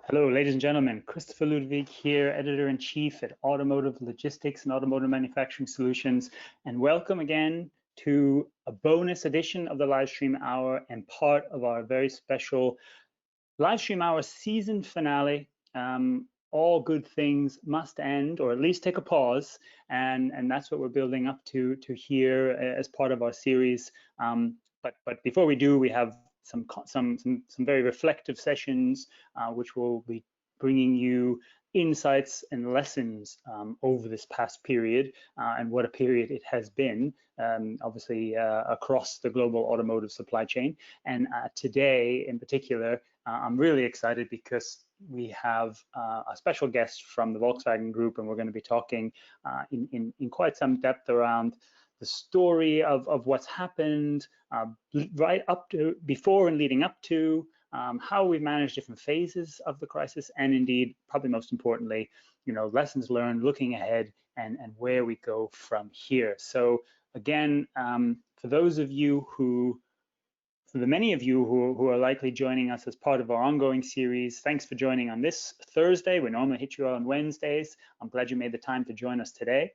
Hello, ladies and gentlemen. Christopher Ludwig here, Editor-in-Chief at Automotive Logistics and Automotive Manufacturing Solutions, and welcome again to a bonus edition of the Livestream Hour and part of our very special Livestream Hour season finale. All good things must end, or at least take a pause, and that's what we're building up to here as part of our series. But before we do, we have some very reflective sessions, which will be bringing you insights and lessons over this past period, and what a period it has been, obviously across the global automotive supply chain. And today in particular, I'm really excited because we have a special guest from the Volkswagen Group, and we're going to be talking in quite some depth around the story of what's happened right up to, before and leading up to, how we've managed different phases of the crisis, and indeed, probably most importantly, lessons learned, looking ahead, and where we go from here. So again, for those of you for the many of you who are likely joining us as part of our ongoing series, thanks for joining on this Thursday. We normally hit you on Wednesdays. I'm glad you made the time to join us today.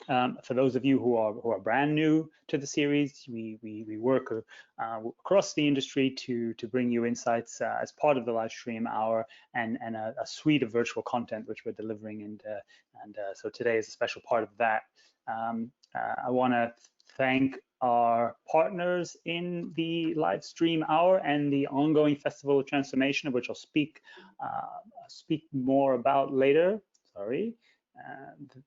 For those of you who are brand new to the series, we work across the industry to bring you insights as part of the live stream hour and a suite of virtual content which we're delivering, and so today is a special part of that. I want to thank our partners in the live stream hour and the ongoing Festival of Transformation, of which I'll speak more about later. Sorry.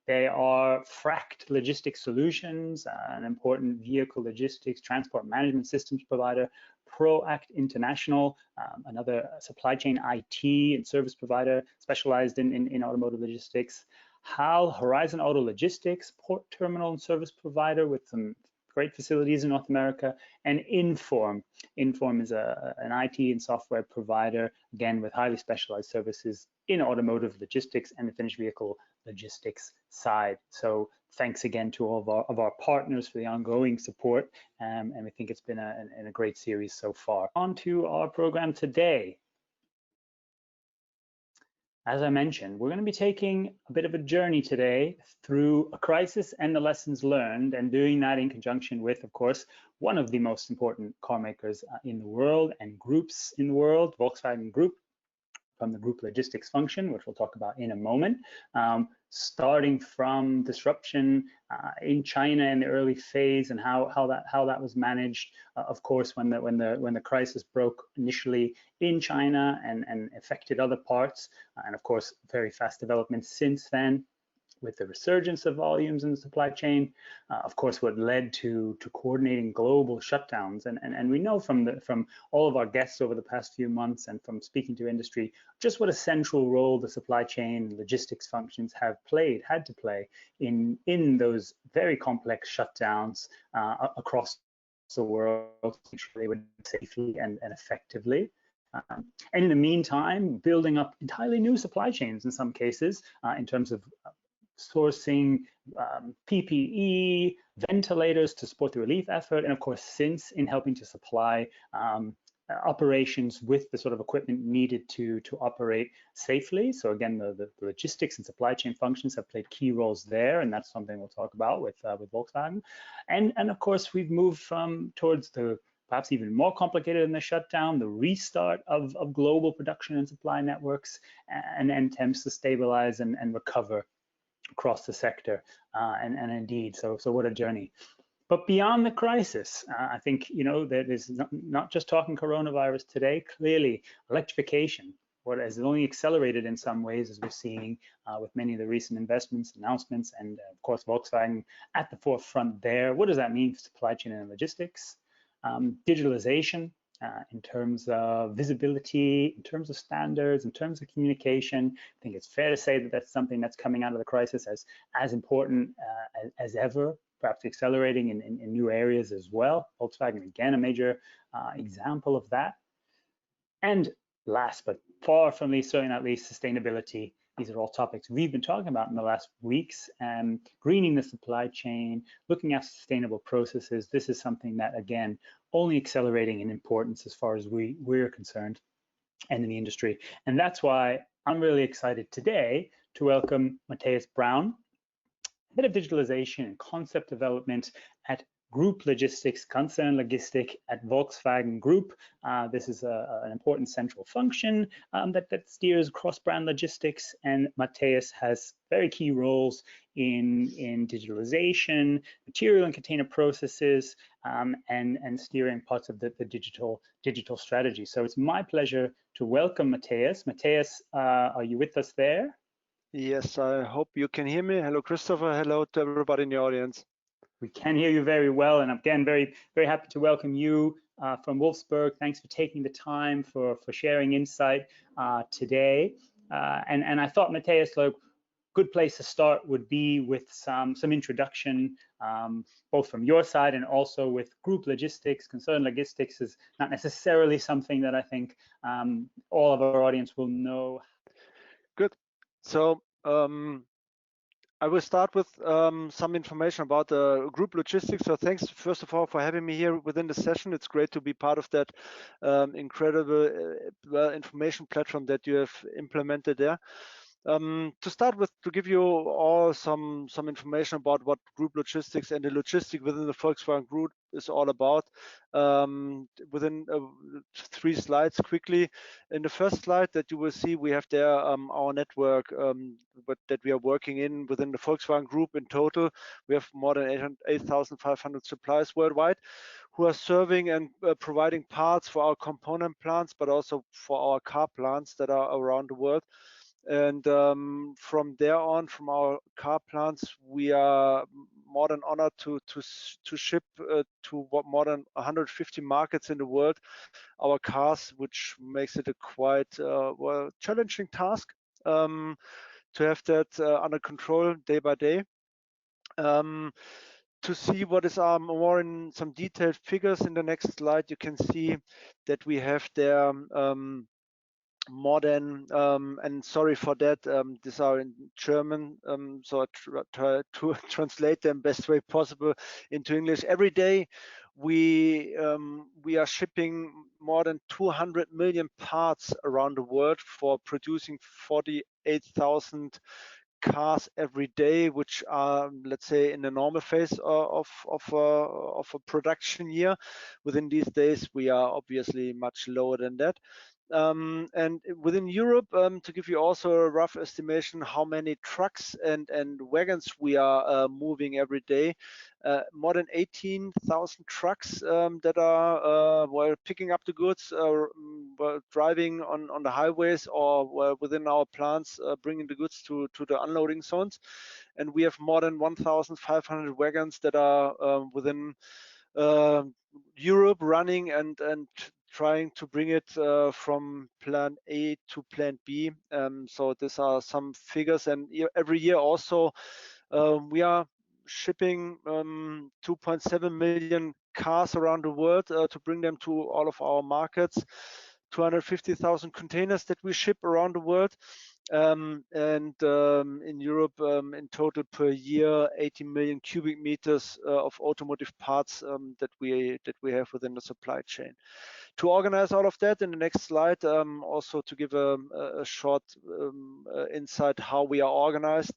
They are Fract Logistics Solutions, an important vehicle logistics transport management systems provider, ProAct International, another supply chain IT and service provider specialized in automotive logistics, HAL, Horizon Auto Logistics, port terminal and service provider with some great facilities in North America, and Inform. Inform is an IT and software provider, again, with highly specialized services in automotive logistics and the finished vehicle logistics side. So thanks again to all of our partners for the ongoing support, and we think it's been a great series so far. On to our program today. As I mentioned, we're going to be taking a bit of a journey today through a crisis and the lessons learned, and doing that in conjunction with, of course, one of the most important car makers in the world and groups in the world, Volkswagen Group, from the group logistics function, which we'll talk about in a moment, starting from disruption in China in the early phase and how that was managed. Of course, when the crisis broke initially in China and affected other parts, and of course very fast development since then, with the resurgence of volumes in the supply chain, of course, what led to coordinating global shutdowns. And we know from all of our guests over the past few months and from speaking to industry, just what a central role the supply chain logistics functions had to play in those very complex shutdowns across the world, they would safely and effectively. And in the meantime, building up entirely new supply chains in some cases in terms of sourcing PPE, ventilators to support the relief effort, and of course, since in helping to supply operations with the sort of equipment needed to operate safely. So again, the logistics and supply chain functions have played key roles there, and that's something we'll talk about with Volkswagen. And of course, we've moved towards the perhaps even more complicated than the shutdown, the restart of global production and supply networks, and attempts to stabilize and recover across the sector, and indeed, so what a journey. But beyond the crisis, I think, that is not just talking coronavirus today. Clearly, electrification, what has only accelerated in some ways, as we're seeing with many of the recent investments, announcements, and of course, Volkswagen at the forefront there. What does that mean for supply chain and logistics? Digitalization, in terms of visibility, in terms of standards, in terms of communication. I think it's fair to say that that's something that's coming out of the crisis as important as ever, perhaps accelerating in new areas as well. Volkswagen, again, a major example of that. And last, but far from least, certainly not least, sustainability. These are all topics we've been talking about in the last weeks, and greening the supply chain, looking at sustainable processes. This is something that, again, only accelerating in importance as far as we're concerned. and in the industry. And that's why I'm really excited today to welcome Matthias Braun, Head of Digitalization and Concept Development at Group Logistics, Concern Logistik at Volkswagen Group. This is an important central function that steers cross-brand logistics, and Matthias has very key roles in digitalization, material and container processes, and steering parts of the digital strategy. So it's my pleasure to welcome Matthias. Matthias, are you with us there? Yes, I hope you can hear me. Hello, Christopher. Hello to everybody in the audience. We can hear you very well, and again, very happy to welcome you from Wolfsburg. Thanks for taking the time for sharing insight today. And I thought, Matthias, like, good place to start would be with some introduction, both from your side and also with Group Logistics. Concern Logistics is not necessarily something that I think all of our audience will know. Good. So I will start with some information about Group Logistics. So thanks, first of all, for having me here within the session. It's great to be part of that incredible information platform that you have implemented there. To start with, to give you all some information about what Group Logistics and the logistics within the Volkswagen Group is all about, within 3 slides quickly. In the first slide that you will see, we have there our network that we are working in within the Volkswagen Group. In total, we have more than 8,500 suppliers worldwide who are serving and providing parts for our component plants, but also for our car plants that are around the world. And from there on, from our car plants, we are more than honored to ship to more than 150 markets in the world our cars, which makes it a quite challenging task to have that under control day by day. To see what is more in some detailed figures in the next slide, you can see that we have there more than, and sorry for that, these are in German, so I try to translate them best way possible into English. Every day we are shipping more than 200 million parts around the world for producing 48,000 cars every day, which are, let's say, in the normal phase of a production year. Within these days, we are obviously much lower than that. And within Europe, to give you also a rough estimation how many trucks and wagons we are moving every day, more than 18,000 trucks that are picking up the goods, driving on the highways, or within our plants bringing the goods to the unloading zones. And we have more than 1,500 wagons that are within Europe running and trying to bring it from plan A to plan B. So these are some figures, and every year also we are shipping 2.7 million cars around the world to bring them to all of our markets, 250,000 containers that we ship around the world. And in Europe, in total per year, 80 million cubic meters of automotive parts that we have within the supply chain. To organize all of that, in the next slide, also to give a short insight how we are organized.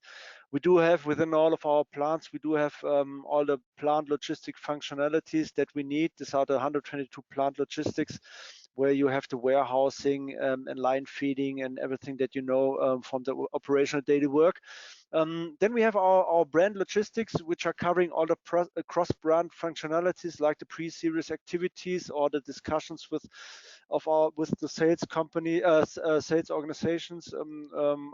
We do have within all of our plants, we do have all the plant logistic functionalities that we need. These are the 122 plant logistics, where you have the warehousing and line feeding and everything that you know from the operational daily work. Then we have our brand logistics, which are covering all the cross-brand functionalities, like the pre-series activities or the discussions with the sales company, sales organizations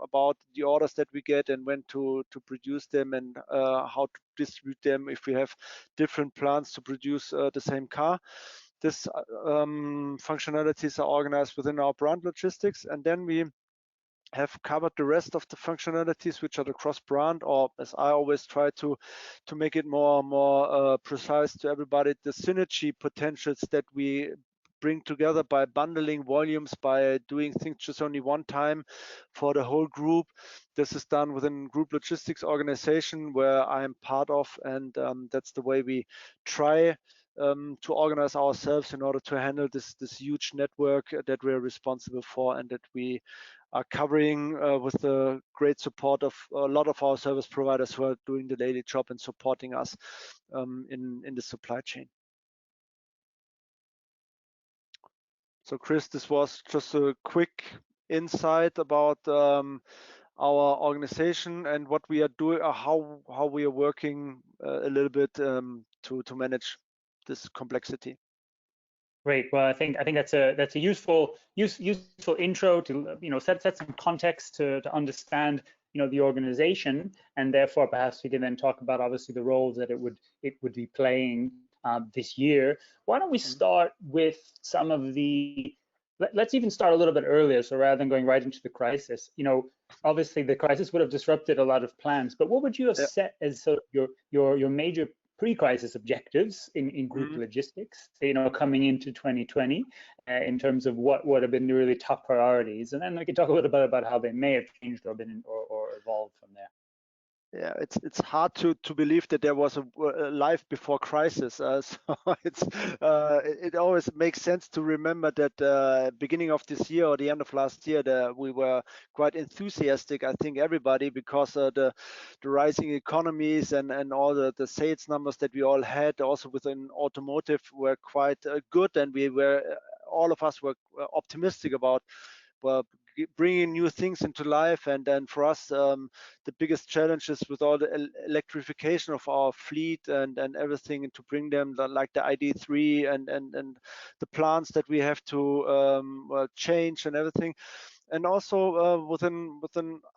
about the orders that we get and when to produce them, and how to distribute them if we have different plants to produce the same car. This functionalities are organized within our brand logistics, and then we have covered the rest of the functionalities, which are the cross-brand, or as I always try to make it more precise to everybody, the synergy potentials that we bring together by bundling volumes, by doing things just only one time for the whole group. This is done within Group Logistics organization, where I am part of, and that's the way we try to organize ourselves in order to handle this huge network that we're responsible for, and that we are covering with the great support of a lot of our service providers who are doing the daily job and supporting us in the supply chain. So Chris, this was just a quick insight about our organization and what we are doing, how we are working a little bit to manage this complexity. Great. Well, I think that's a useful intro to set some context to understand the organization, and therefore perhaps we can then talk about obviously the roles that it would be playing this year. Why don't we start with some of the let's even start a little bit earlier, so rather than going right into the crisis, obviously the crisis would have disrupted a lot of plans, but what would you have set as sort of your major pre-crisis objectives in group logistics, coming into 2020, in terms of what would have been the really top priorities, and then we can talk a little bit about how they may have changed or evolved from there. Yeah, it's hard to believe that there was a life before crisis. So it always makes sense to remember that beginning of this year or the end of last year, we were quite enthusiastic. I think everybody, because the rising economies and all the sales numbers that we all had, also within automotive, were quite good, and we were all of us were optimistic about bringing new things into life. And then for us, the biggest challenge is with all the electrification of our fleet and everything, and to bring them like the ID.3 and the plants that we have to change and everything. And also within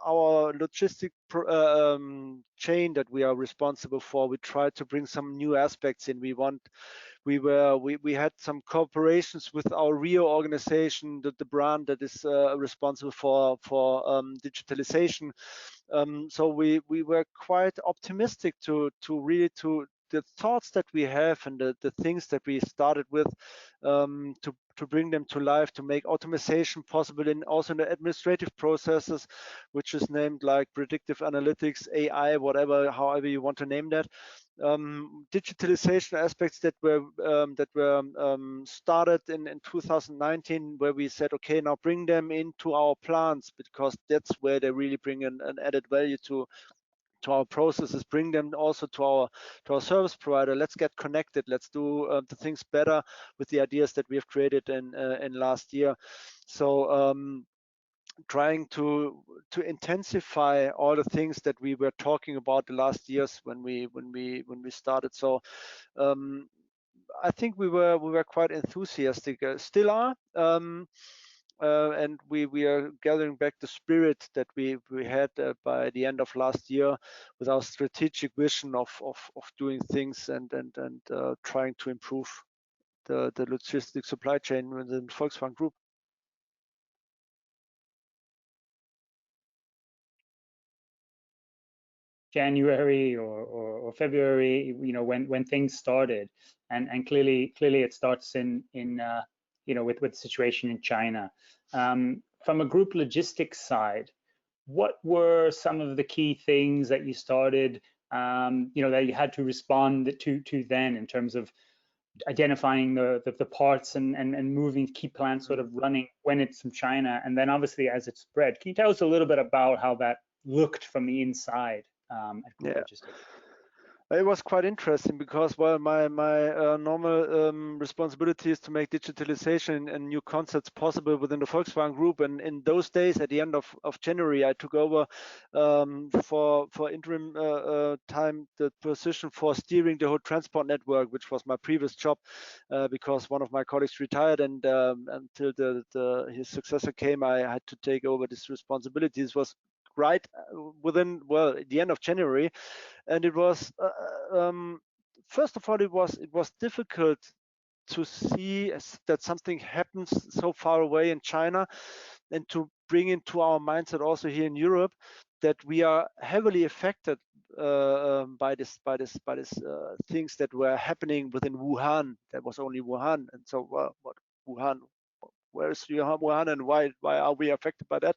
our logistic chain that we are responsible for, we try to bring some new aspects in. We had some cooperations with our Rio organization, the brand that is responsible for digitalization. So we were quite optimistic to really the thoughts that we have and the things that we started with, to bring them to life, to make automation possible, and also in the administrative processes, which is named like predictive analytics, AI, however you want to name that. Digitalization aspects that were started in 2019, where we said, okay, now bring them into our plants, because that's where they really bring an added value to our processes. Bring them also to our service provider. Let's get connected. Let's do the things better with the ideas that we have created in last year. So trying to intensify all the things that we were talking about the last years when we started. So I think we were quite enthusiastic, still are, and we are gathering back the spirit that we had by the end of last year, with our strategic vision of doing things and trying to improve the logistic supply chain within the Volkswagen Group. January or February, when things started, and clearly it starts in with the situation in China. From a group logistics side, what were some of the key things that you started, that you had to respond to then, in terms of identifying the parts and moving, keep plants sort of running when it's from China, and then obviously as it spread? Can you tell us a little bit about how that looked from the inside at Group Logistics? It was quite interesting, because my normal responsibility is to make digitalization and new concepts possible within the Volkswagen Group. And in those days, at the end of January, I took over for interim time the position for steering the whole transport network, which was my previous job, because one of my colleagues retired, and until his successor came, I had to take over this responsibility. This was right within the end of January. And it was first of all, it was difficult to see that something happens so far away in China, and to bring into our mindset also here in Europe that we are heavily affected by this things that were happening within Wuhan. That was only Wuhan, and so what Wuhan? Where is Wuhan, and why are we affected by that?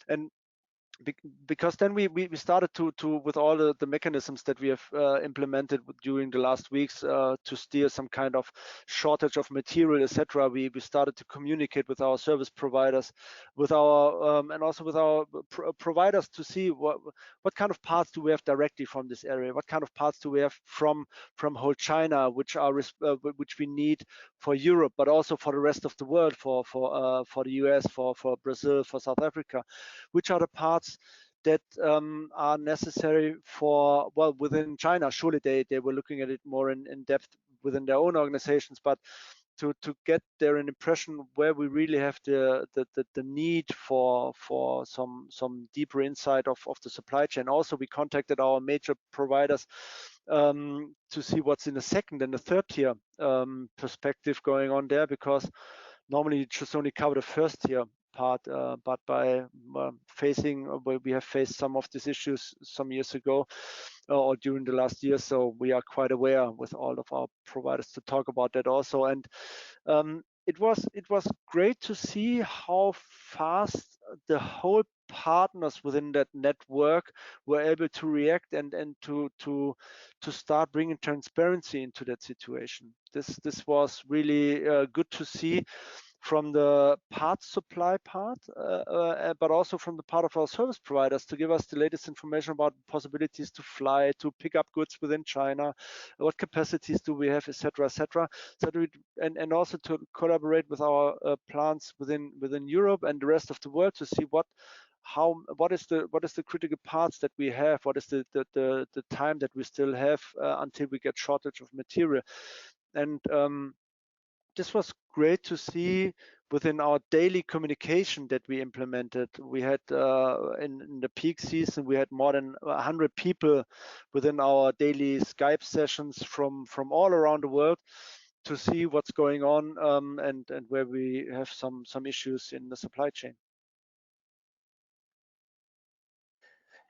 And because then we started to with all the mechanisms that we have implemented during the last weeks to steer some kind of shortage of material, etc. We started to communicate with our service providers, with our and also with our providers to see what kind of parts do we have directly from this area, what kind of parts do we have from whole China, which we need for Europe, but also for the rest of the world, for the US, for Brazil, for South Africa, which are the parts that are necessary for, well, within China. Surely they were looking at it more in depth within their own organizations, but to get there an impression where we really have the need for some deeper insight of the supply chain. Also, we contacted our major providers to see what's in the second and the third tier perspective going on there, because normally you just only cover the first tier part, but by we have faced some of these issues some years ago or during the last year, so we are quite aware with all of our providers to talk about that also. And it was great to see how fast the whole partners within that network were able to react and to start bringing transparency into that situation. This was really good to see from the parts supply part, but also from the part of our service providers to give us the latest information about possibilities to fly, to pick up goods within China, what capacities do we have, etc., etc. So and also to collaborate with our plants within Europe and the rest of the world to see what is the critical parts that we have, what is the time that we still have until we get shortage of material. And this was great to see within our daily communication that we implemented. We had in the peak season, we had more than 100 people within our daily Skype sessions from all around the world to see what's going on and where we have some issues in the supply chain.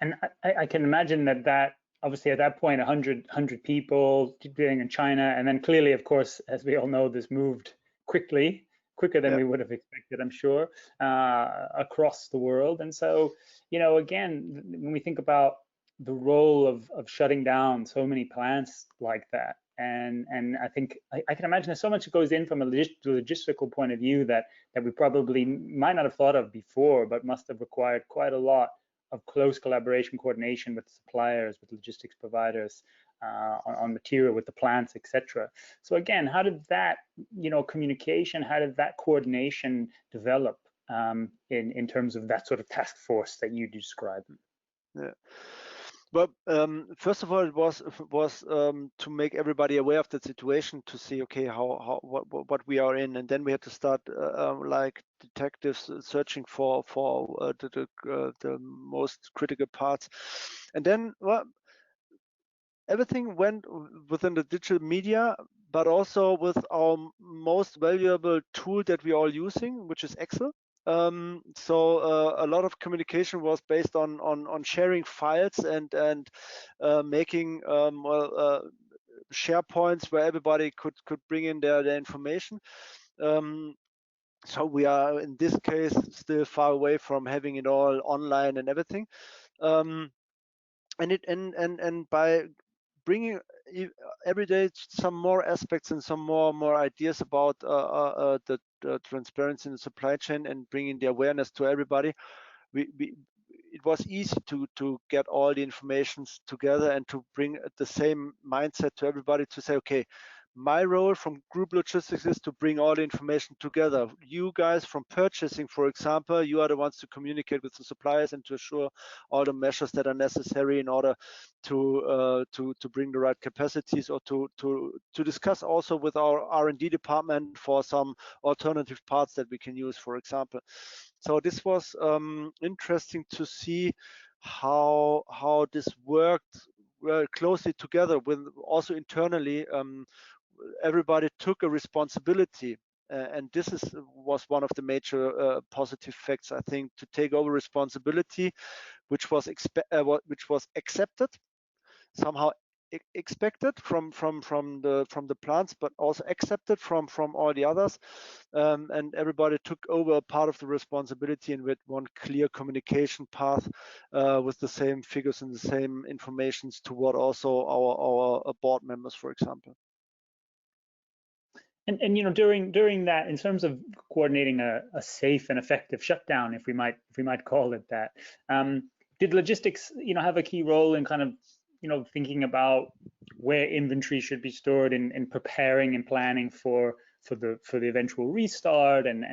And I can imagine that obviously at that point, 100 people doing in China, and then clearly, of course, as we all know, this moved quicker than we would have expected, I'm sure, across the world. And so, again, when we think about the role of shutting down so many plants like that, and I think I can imagine there's so much that goes in from a logistical point of view that we probably might not have thought of before, but must have required quite a lot of close collaboration, coordination with suppliers, with logistics providers, on material, with the plants, etc. So again, how did that, communication, how did that coordination develop in terms of that sort of task force that you described? Yeah. Well, first of all, it was to make everybody aware of the situation, to see, okay, what we are in, and then we had to start like detectives searching for the most critical parts, and then everything went within the digital media, but also with our most valuable tool that we are all using, which is Excel. So a lot of communication was based on sharing files and making SharePoints where everybody could bring in their information. So we are in this case still far away from having it all online and everything. And by bringing every day some more aspects and some more ideas about the transparency in the supply chain and bringing the awareness to everybody, it was easy to get all the information together and to bring the same mindset to everybody, to say, okay, my role from Group Logistics is to bring all the information together. You guys from purchasing, for example, you are the ones to communicate with the suppliers and to assure all the measures that are necessary in order to bring the right capacities, or to discuss also with our R&D department for some alternative parts that we can use, for example. So this was interesting to see how this worked very closely together with also internally. Everybody took a responsibility, and this was one of the major positive facts, I think, to take over responsibility, which was accepted somehow. expected from the plants, but also accepted from all the others, and everybody took over a part of the responsibility and with one clear communication path with the same figures and the same informations toward also our board members, for example. And you know, during that, in terms of coordinating a safe and effective shutdown, if we might call it that, did logistics, you know, have a key role in kind of, you know, thinking about where inventory should be stored and preparing and planning for the eventual restart and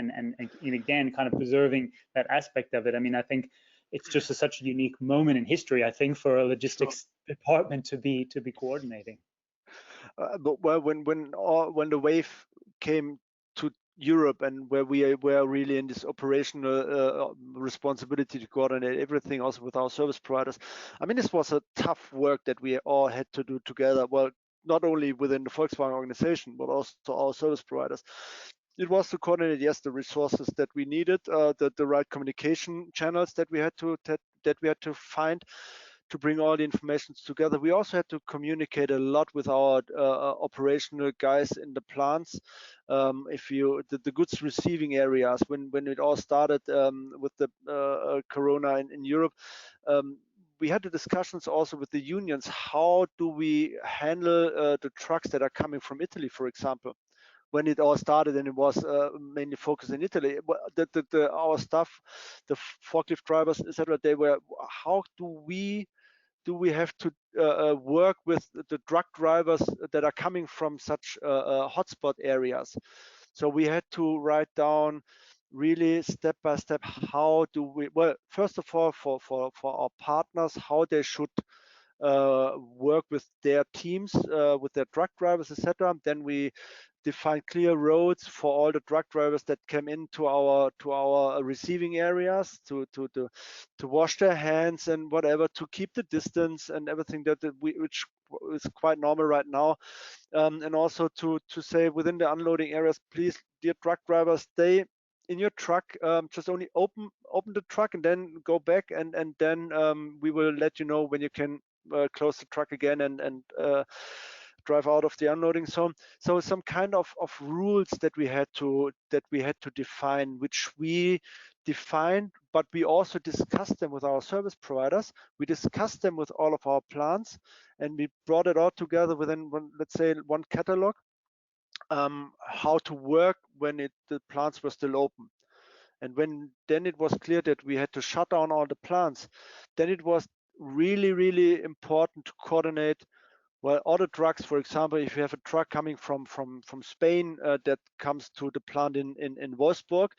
again kind of preserving that aspect of it? I mean, I think it's just such a unique moment in history, I think, for a logistics department to be coordinating. But well, when the wave came to Europe and where we were really in this operational responsibility to coordinate everything, also with our service providers, I mean, this was a tough work that we all had to do together. Well, not only within the Volkswagen organization, but also our service providers. It was to coordinate, yes, the resources that we needed, the right communication channels that we had to find to bring all the information together. We also had to communicate a lot with our operational guys in the plants. The goods receiving areas, when it all started with the corona in Europe, we had the discussions also with the unions. How do we handle the trucks that are coming from Italy, for example? When it all started and it was mainly focused in Italy, our staff, the forklift drivers, etc., they were, how do we have to work with the truck drivers that are coming from such hotspot areas? So we had to write down really step by step, how do we, well, first of all, for our partners, how they should work with their teams, with their truck drivers, etc. Then we define clear roads for all the truck drivers that came into our receiving areas to wash their hands and whatever, to keep the distance and everything which is quite normal right now, and also to say within the unloading areas, please, dear truck drivers, stay in your truck, just only open the truck and then go back, and then we will let you know when you can close the truck again and drive out of the unloading zone. So some kind of rules that we had to define, which we defined, but we also discussed them with our service providers. We discussed them with all of our plants, and we brought it all together within let's say one catalog, how to work when the plants were still open. And then it was clear that we had to shut down all the plants, then it was really important to coordinate. Well, all the trucks, for example, if you have a truck coming from Spain that comes to the plant in Wolfsburg,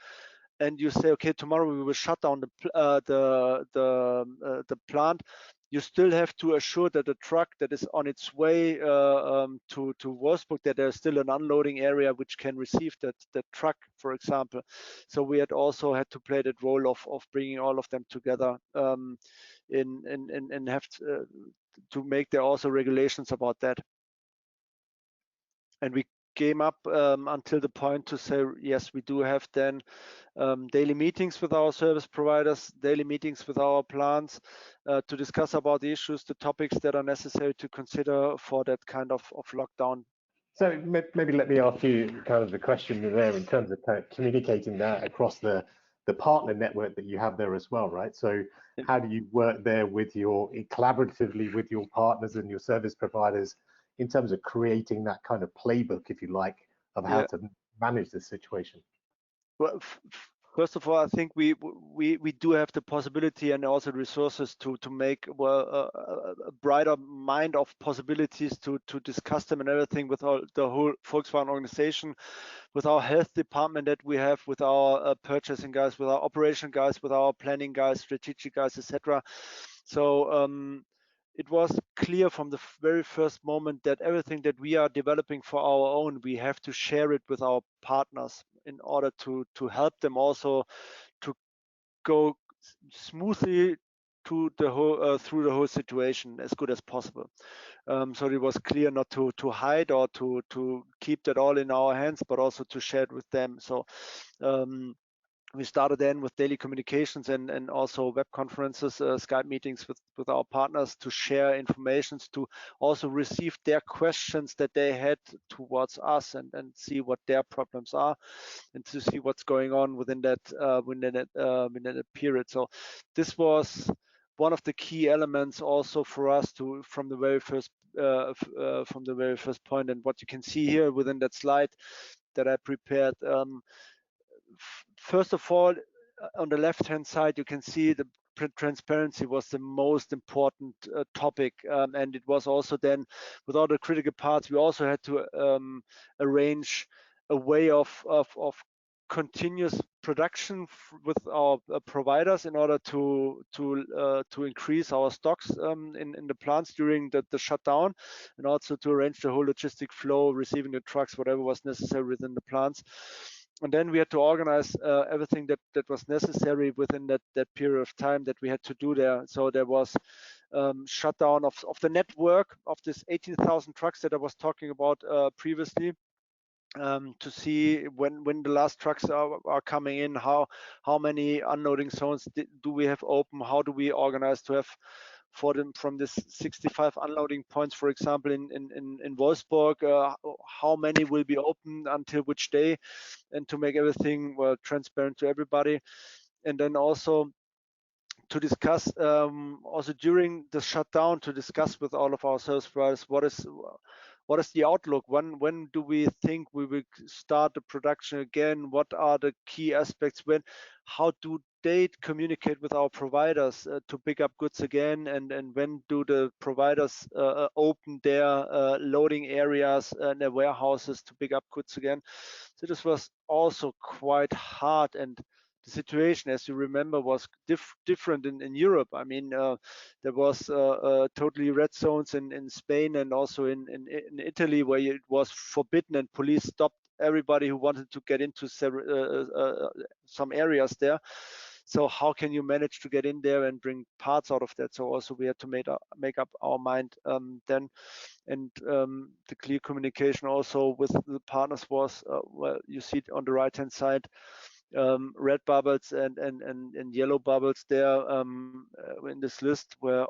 and you say, okay, tomorrow we will shut down the plant, you still have to assure that the truck that is on its way to Wolfsburg, that there's still an unloading area which can receive that truck, for example. So we had to play that role of bringing all of them together, and have to make there also regulations about that. And we came up until the point to say, yes, we do have then daily meetings with our service providers, daily meetings with our plants, to discuss about the issues, the topics that are necessary to consider for that kind of lockdown. So maybe let me ask you kind of the question there in terms of communicating that across the partner network that you have there as well, right? So how do you work there collaboratively with your partners and your service providers in terms of creating that kind of playbook, if you like, of how to manage this situation? Well, first of all, I think we do have the possibility and also resources to make a brighter mind of possibilities to discuss them and everything with the whole Volkswagen organization, with our health department that we have, with our purchasing guys, with our operation guys, with our planning guys, strategic guys, etc. So it was clear from the very first moment that everything that we are developing for our own, we have to share it with our partners in order to help them also to go smoothly to the whole through the whole situation as good as possible. So it was clear not to hide or to keep that all in our hands, but also to share it with them. So we started then with daily communications and also web conferences, Skype meetings with our partners to share information, to also receive their questions that they had towards us and see what their problems are and to see what's going on within that period. So this was one of the key elements also for us to from the very first point. And what you can see here within that slide that I prepared, first of all, on the left-hand side, you can see the transparency was the most important topic, and it was also then, with all the critical parts, we also had to arrange a way of continuous production with our providers in order to increase our stocks in the plants during the shutdown, and also to arrange the whole logistic flow, receiving the trucks, whatever was necessary within the plants. And then we had to organize everything that was necessary within that period of time that we had to do there. So there was shutdown of the network of this 18,000 trucks that I was talking about previously, to see when the last trucks are coming in, how many unloading zones do we have open, how do we organize to have for them from this 65 unloading points, for example, in Wolfsburg, how many will be open until which day, and to make everything transparent to everybody. And then also to discuss also during the shutdown, to discuss with all of our service providers what is the outlook, when do we think we will start the production again, what are the key aspects, how do they communicate with our providers to pick up goods again, and when do the providers open their loading areas and their warehouses to pick up goods again. So this was also quite hard, and the situation, as you remember, was different in Europe. I mean, there was totally red zones in Spain and also in Italy, where it was forbidden, and police stopped everybody who wanted to get into some areas there. So how can you manage to get in there and bring parts out of that? So also we had to make up our mind then. And the clear communication also with the partners was, well, you see it on the right-hand side, red bubbles and yellow bubbles there in this list, where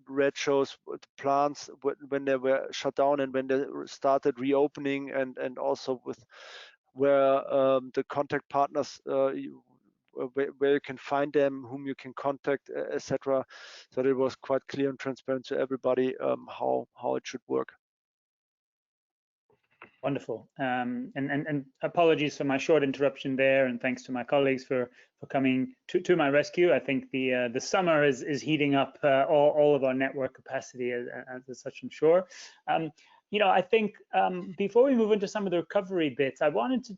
red shows the plants when they were shut down and when they started reopening, and also with where the contact partners, where you can find them, whom you can contact, etc. So it was quite clear and transparent to everybody how it should work. Wonderful. And apologies for my short interruption there, and thanks to my colleagues for coming to my rescue. I think the summer is heating up all of our network capacity as such, I'm sure. You know, I think before we move into some of the recovery bits, I wanted to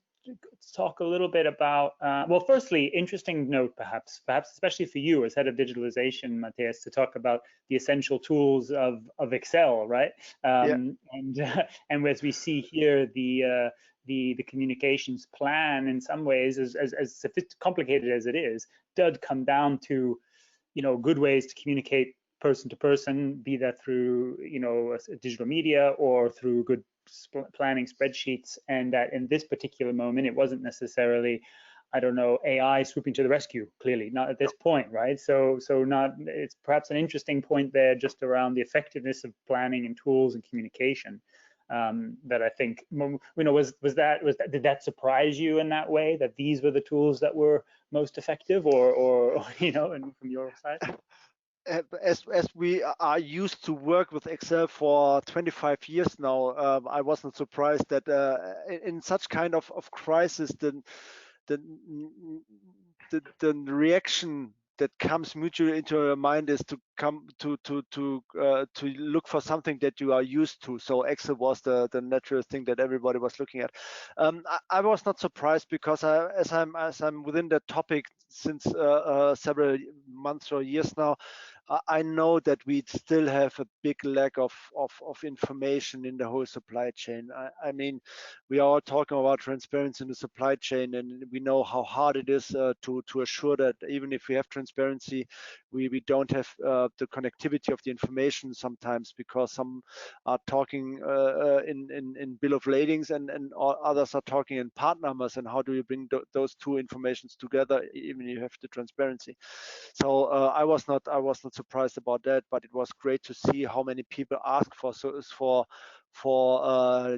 talk a little bit about, well, firstly, interesting note, perhaps especially for you as head of digitalization, Matthias, to talk about the essential tools of Excel, right? And as we see here, the communications plan, in some ways, as complicated as it is, does come down to, you know, good ways to communicate person to person, be that through, you know, digital media or through good planning spreadsheets. And that in this particular moment, it wasn't necessarily, I don't know, AI swooping to the rescue, clearly not at this point, right? So it's perhaps an interesting point there, just around the effectiveness of planning and tools and communication, that I think, you know, did that surprise you in that way, that these were the tools that were most effective, or you know, and from your side? As we are used to work with Excel for 25 years now, I wasn't surprised that in such kind of crisis, the reaction that comes mutually into your mind is to come to look for something that you are used to. So Excel was the natural thing that everybody was looking at. I was not surprised, because as I'm within that topic since several months or years now, I know that we still have a big lack of information in the whole supply chain. I mean, we are all talking about transparency in the supply chain, and we know how hard it is to assure that even if we have transparency, we don't have the connectivity of the information sometimes, because some are talking in bill of ladings and others are talking in part numbers, and how do you bring those two informations together even if you have the transparency. So I was not surprised about that, but it was great to see how many people ask for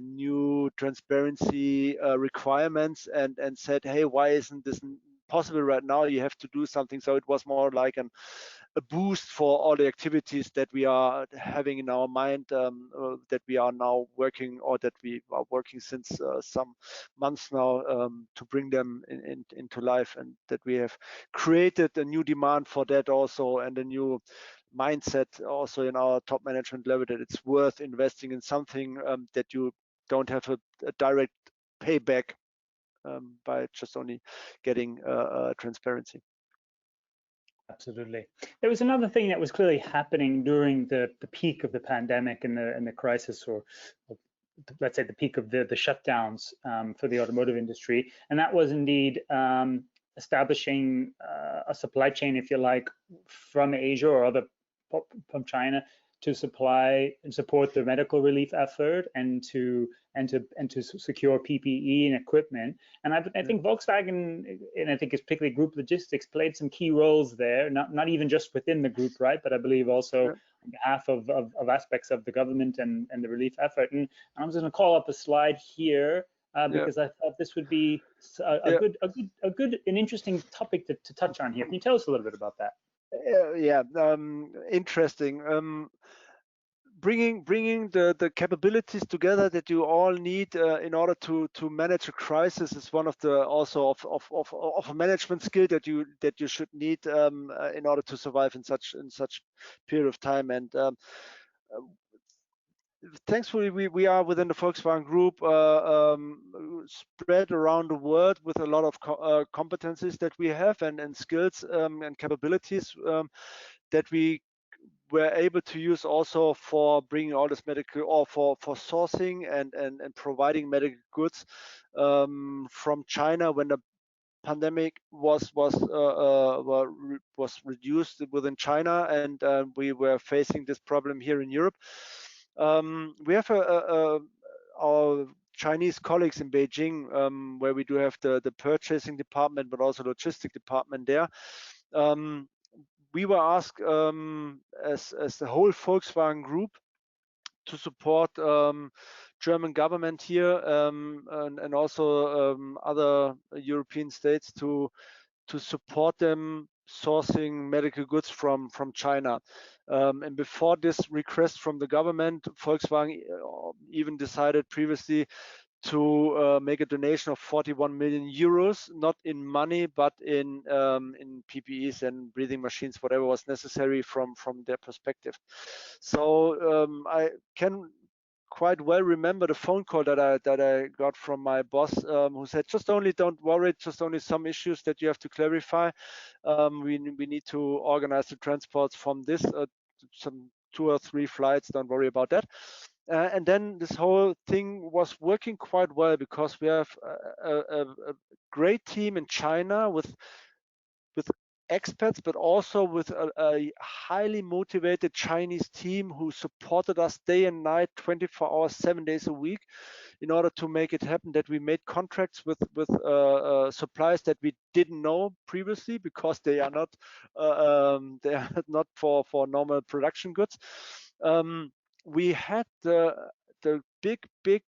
new transparency requirements and said, hey, why isn't this possible right now? You have to do something. So it was more like a boost for all the activities that we are having in our mind, that we are now working, or that we are working since some months now, to bring them into life, and that we have created a new demand for that also, and a new mindset also in our top management level, that it's worth investing in something that you don't have a direct payback by just only getting transparency. Absolutely. There was another thing that was clearly happening during the peak of the pandemic and the crisis, or let's say the peak of the shutdowns for the automotive industry, and that was indeed establishing a supply chain, if you like, from Asia or from China to supply and support the medical relief effort, and to secure PPE and equipment. And I think Volkswagen, and I think it's particularly Group Logistics, played some key roles there, not even just within the group, right, but I believe also on behalf of aspects of the government and the relief effort. And I'm just going to call up a slide here because I thought this would be a good and interesting topic to touch on here. Can you tell us a little bit about that? Interesting. Bringing the capabilities together that you all need in order to manage a crisis is one of the also of a management skill that you should need in order to survive in such period of time. And thankfully, we are within the Volkswagen Group spread around the world with a lot of competencies that we have, and skills and capabilities that we were able to use also for bringing all this medical, or for sourcing and providing medical goods from China when the pandemic was reduced within China, and we were facing this problem here in Europe. We have our Chinese colleagues in Beijing, where we do have the purchasing department, but also logistic department there. We were asked as the whole Volkswagen Group to support German government here and also other European states to support them sourcing medical goods from China. And before this request from the government, Volkswagen even decided previously to make a donation of 41 million euros, not in money, but in PPEs and breathing machines, whatever was necessary from their perspective. So I can quite well remember the phone call that I got from my boss, who said, just only don't worry, just only some issues that you have to clarify. We need to organize the transports from this, some 2 or 3 flights, don't worry about that. And then this whole thing was working quite well, because we have a great team in China with experts, but also with a highly motivated Chinese team who supported us day and night, 24 hours, 7 days a week, in order to make it happen. That we made contracts with suppliers that we didn't know previously, because they are not for normal production goods. We had the big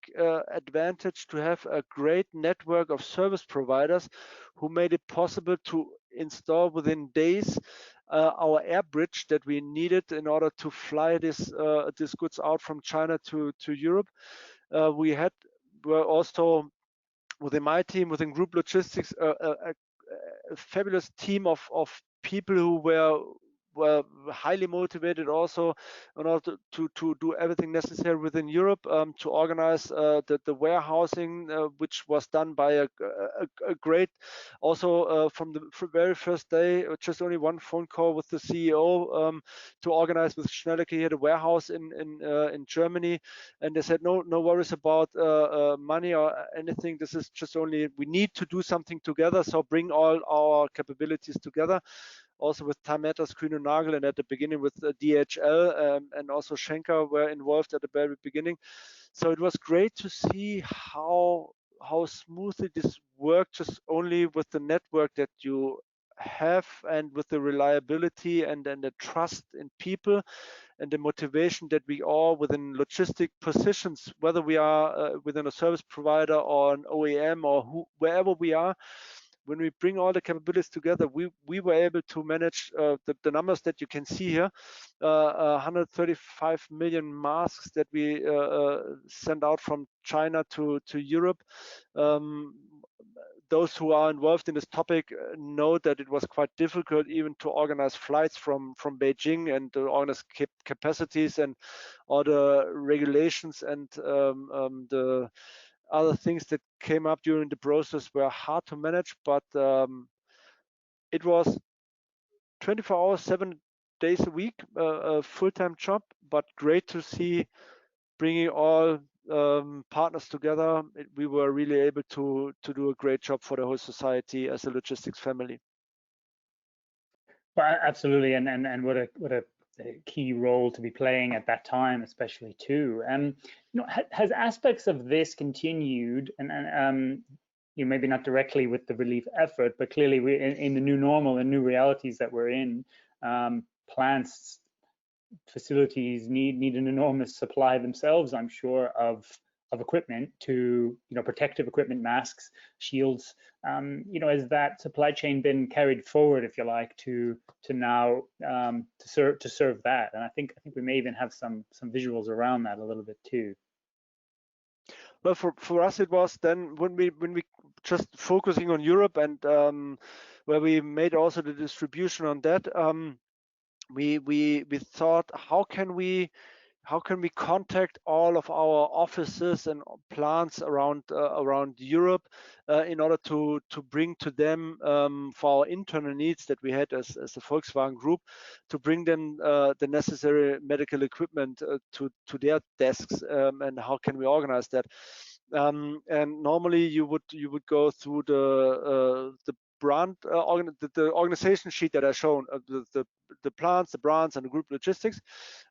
advantage to have a great network of service providers who made it possible to install within days our air bridge that we needed in order to fly this goods out from China to Europe. We were also within my team, within Group Logistics, a fabulous team of people who were were highly motivated also in order to do everything necessary within Europe to organize the warehousing, which was done by a great, also from the very first day, just only one phone call with the CEO to organize with Schnellecke here the warehouse in Germany, and they said no worries about money or anything. This is just only we need to do something together, so bring all our capabilities together. Also with Time Matters, Kühn und Nagel, and at the beginning with DHL and also Schenker were involved at the very beginning. So it was great to see how smoothly this worked, just only with the network that you have and with the reliability and the trust in people and the motivation that we are within logistic positions, whether we are within a service provider or an OEM or wherever we are. When we bring all the capabilities together, we were able to manage the numbers that you can see here, 135 million masks that we sent out from China to Europe. Those who are involved in this topic know that it was quite difficult even to organize flights from Beijing and to organize capacities and all the regulations and the other things that came up during the process were hard to manage, but it was 24 hours, 7 days a week, a full-time job, but great to see bringing all partners together. We were really able to do a great job for the whole society as a logistics family. Well, absolutely, and what a key role to be playing at that time, especially too. Has aspects of this continued, and maybe not directly with the relief effort, but clearly in the new normal and new realities that we're in, plants, facilities need an enormous supply themselves, I'm sure, of equipment to, protective equipment, masks, shields. Has that supply chain been carried forward, if you like, to now to serve that? And I think we may even have some visuals around that a little bit too. Well, for us, it was then when we just focusing on Europe and where we made also the distribution on that. We thought, how can we contact all of our offices and plants around Europe in order to bring to them for our internal needs that we had as the Volkswagen Group, to bring them the necessary medical equipment to their desks, and how can we organize that? And normally you would go through the brand the organization sheet that I shown, the plants, the brands, and the group logistics.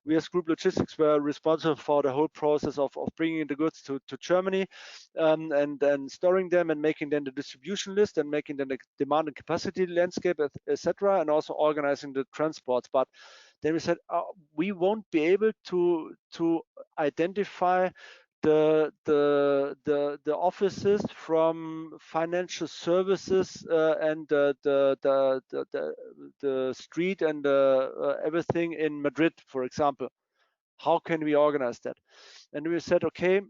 We as group logistics were responsible for the whole process of bringing the goods to Germany, and then storing them and making then the distribution list and making then the demand and capacity landscape, etc., and also organizing the transports. But then we said we won't be able to identify the offices from financial services and the street and everything in Madrid, for example. How can we organize that? And we said, okay,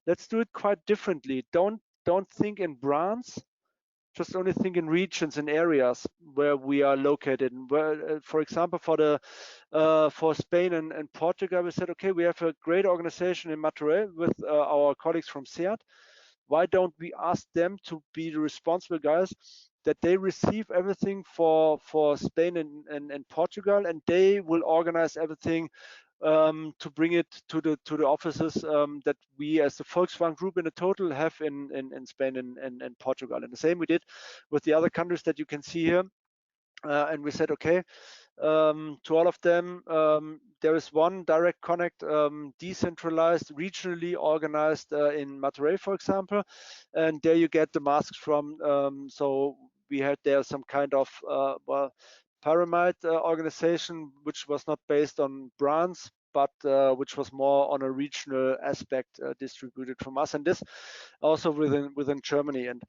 let's do it quite differently. Don't think in brands. Just only think in regions and areas where we are located. Where, for example, for Spain and Portugal, we said, okay, we have a great organization in Mataré with our colleagues from SEAT. Why don't we ask them to be the responsible guys, that they receive everything for Spain and Portugal, and they will organize everything to bring it to the offices that we as the Volkswagen Group in the total have in Spain and Portugal. And the same we did with the other countries that you can see here. And we said, okay, to all of them, there is one direct connect, decentralized, regionally organized in Mataré, for example, and there you get the masks from. So we had there some kind of pyramid organization, which was not based on brands, but which was more on a regional aspect distributed from us, and this also within Germany. And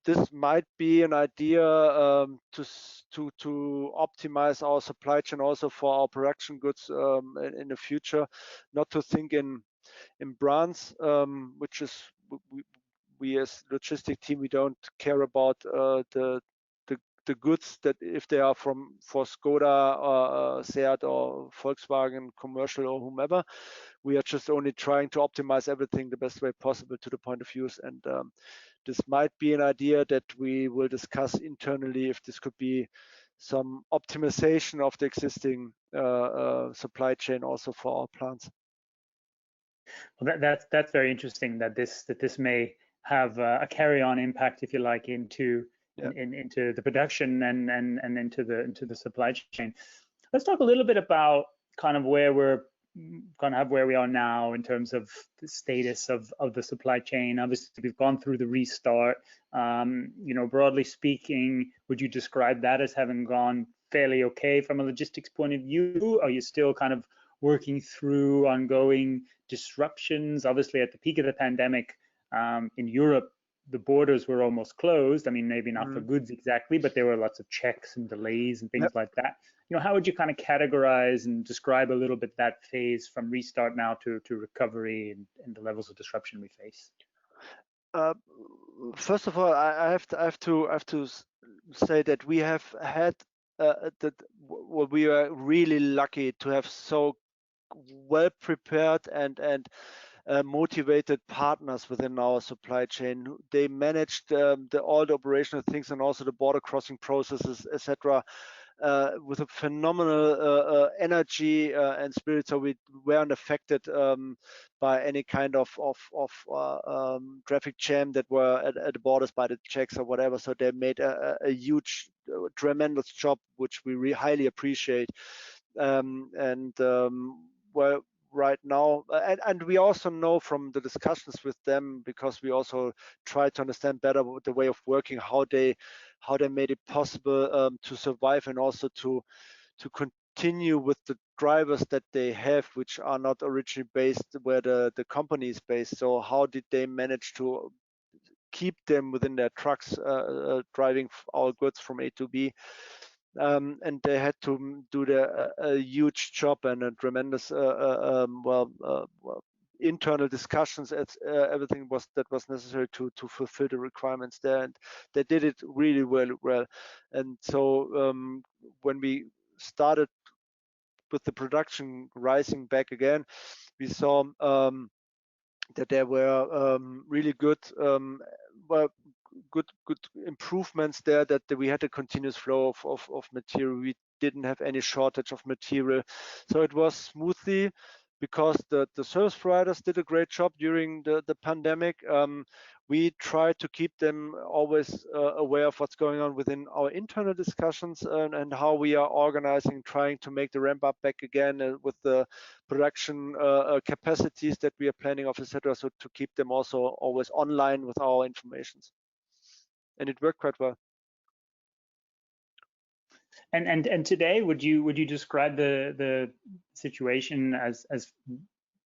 this might be an idea to optimize our supply chain also for our production goods in the future, not to think in brands, which is we as logistic team, we don't care about the the goods that if they are for Skoda or Seat or Volkswagen commercial or whomever, we are just only trying to optimize everything the best way possible to the point of use. And this might be an idea that we will discuss internally, if this could be some optimization of the existing supply chain also for our plants. Well, that's very interesting that this may have a carry-on impact, if you like, into the production and into the supply chain. Let's talk a little bit about kind of where we are now in terms of the status of the supply chain. Obviously, we've gone through the restart. Broadly speaking, would you describe that as having gone fairly okay from a logistics point of view? Are you still kind of working through ongoing disruptions? Obviously, at the peak of the pandemic in Europe, the borders were almost closed. I mean, maybe not for goods exactly, but there were lots of checks and delays and things like that. How would you kind of categorize and describe a little bit that phase from restart now to recovery and the levels of disruption we face? First of all, I have to say that we have had we are really lucky to have so well prepared and motivated partners within our supply chain. They managed all the operational things and also the border crossing processes, etc. With a phenomenal energy and spirit, so we weren't affected by any kind of traffic jam that were at the borders by the checks or whatever. So they made a huge, tremendous job, which we highly appreciate. Well, right now, and we also know from the discussions with them, because we also try to understand better the way of working, how they made it possible to survive and also to continue with the drivers that they have, which are not originally based where the company is based. So how did they manage to keep them within their trucks driving our goods from A to B? And they had to do a huge job and a tremendous internal discussions. Everything that was necessary to fulfill the requirements there, and they did it really well. And so when we started with the production rising back again, we saw that there were really good improvements there, that we had a continuous flow of material. We didn't have any shortage of material, so it was smoothly, because the service providers did a great job during the pandemic. We try to keep them always aware of what's going on within our internal discussions and how we are organizing, trying to make the ramp up back again with the production capacities that we are planning of, etc. So to keep them also always online with our informations. And it worked quite well. And today, would you describe the situation as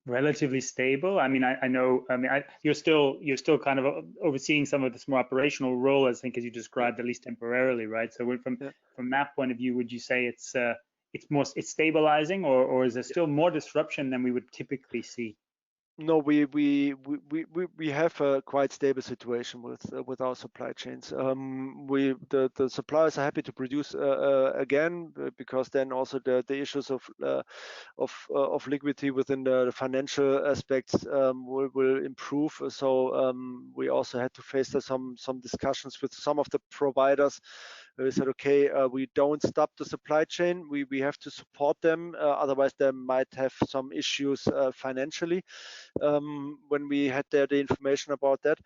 relatively stable? I mean, I know. I mean, you're still kind of overseeing some of this more operational role, I think, as you described, at least temporarily, right? So from that point of view, would you say it's stabilizing, or is there still more disruption than we would typically see? No, we have a quite stable situation with our supply chains. The suppliers are happy to produce again, because then also the issues of liquidity within the financial aspects will improve. So we also had to face some discussions with some of the providers. We said, okay, we don't stop the supply chain. We have to support them, otherwise they might have some issues financially. When we had the information about that,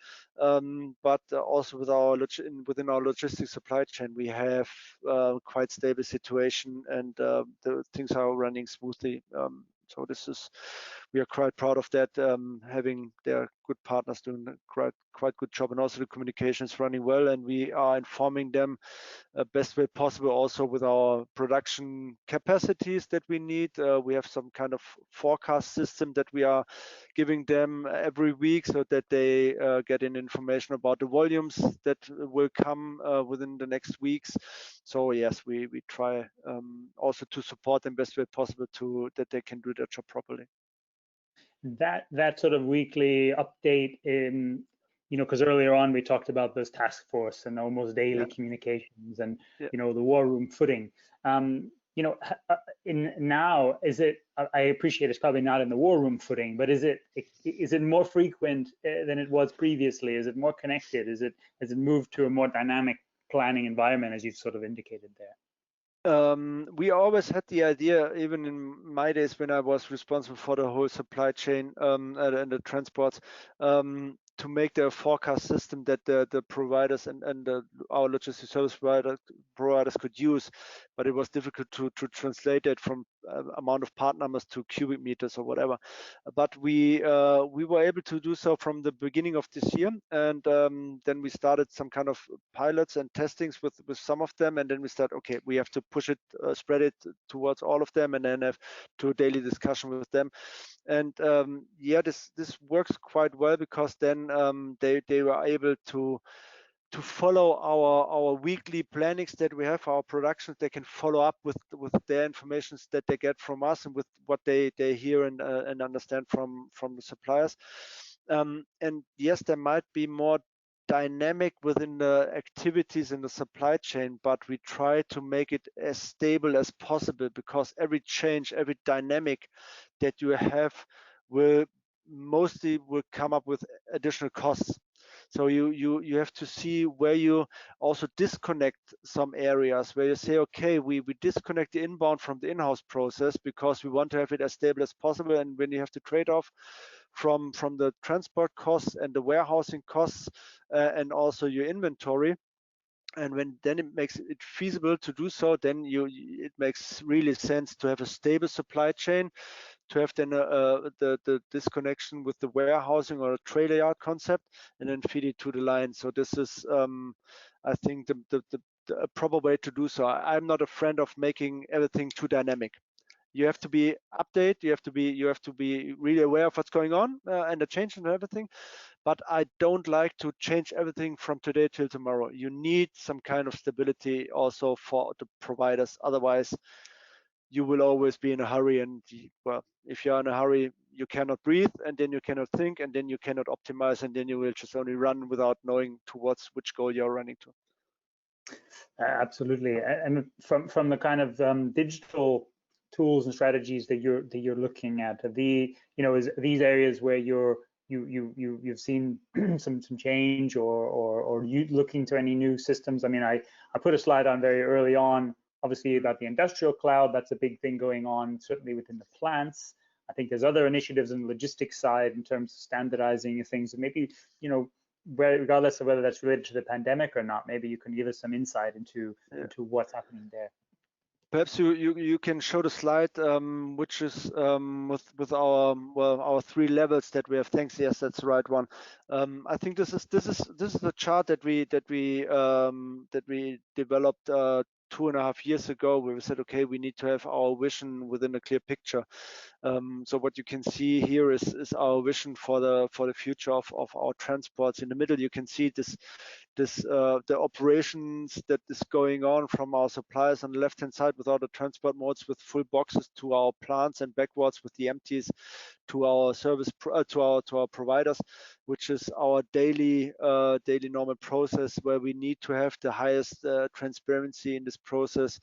but also within our logistics supply chain, we have quite stable situation, and the things are running smoothly. So we are quite proud of that, having their good partners doing a quite good job, and also the communication is running well, and we are informing them best way possible, also with our production capacities that we need. We have some kind of forecast system that we are giving them every week, so that they get in information about the volumes that will come within the next weeks. So yes, we try also to support them best way possible that they can do their job properly. That sort of weekly update because earlier on we talked about this task force and almost daily communications and, the war room footing. Now, is it, I appreciate it's probably not in the war room footing, but is it more frequent than it was previously? Is it more connected? Has it moved to a more dynamic planning environment, as you've sort of indicated there? We always had the idea, even in my days when I was responsible for the whole supply chain and the transports, to make the forecast system that the providers and our logistics service providers could use, but it was difficult to translate it from amount of part numbers to cubic meters or whatever. But we were able to do so from the beginning of this year, and then we started some kind of pilots and testings with some of them, and then we start, okay, we have to push it, spread it towards all of them, and then have to daily discussion with them. And this works quite well, because then they were able to follow our weekly plannings that we have, our productions. They can follow up with their information that they get from us and with what they hear and understand from the suppliers. And yes, there might be more dynamic within the activities in the supply chain, but we try to make it as stable as possible, because every change, every dynamic that you have will come up with additional costs. So you have to see where you also disconnect some areas, where you say, okay, we disconnect the inbound from the in-house process because we want to have it as stable as possible. And when you have to trade off from the transport costs and the warehousing costs and also your inventory, and when then it makes it feasible to do so, then it makes really sense to have a stable supply chain, to have then the disconnection with the warehousing or a trailer yard concept, and then feed it to the line. So this is, I think, the proper way to do so. I'm not a friend of making everything too dynamic. You have to be updated. You have to be really aware of what's going on and the change and everything. But I don't like to change everything from today till tomorrow. You need some kind of stability also for the providers. Otherwise, you will always be in a hurry. And well, if you're in a hurry, you cannot breathe, and then you cannot think, and then you cannot optimize, and then you will just only run without knowing towards which goal you're running to. Absolutely. And from the kind of digital tools and strategies that you're looking at, is these areas where you've seen some change, or you looking to any new systems? I mean, I put a slide on very early on, obviously, about the industrial cloud. That's a big thing going on, certainly within the plants. I think there's other initiatives in the logistics side in terms of standardizing things, and maybe, regardless of whether that's related to the pandemic or not, maybe you can give us some insight into what's happening there. Perhaps you can show the slide, which is with our 3 levels that we have. Thanks. Yes, that's the right one. I think this is the chart that we developed 2.5 years ago, where we said, okay, we need to have our vision within a clear picture. So what you can see here is our vision for the future of our transports. In the middle, you can see the operations that is going on from our suppliers on the left hand side with all the transport modes with full boxes to our plants, and backwards with the empties to our service to our providers, which is our daily normal process, where we need to have the highest transparency in this process,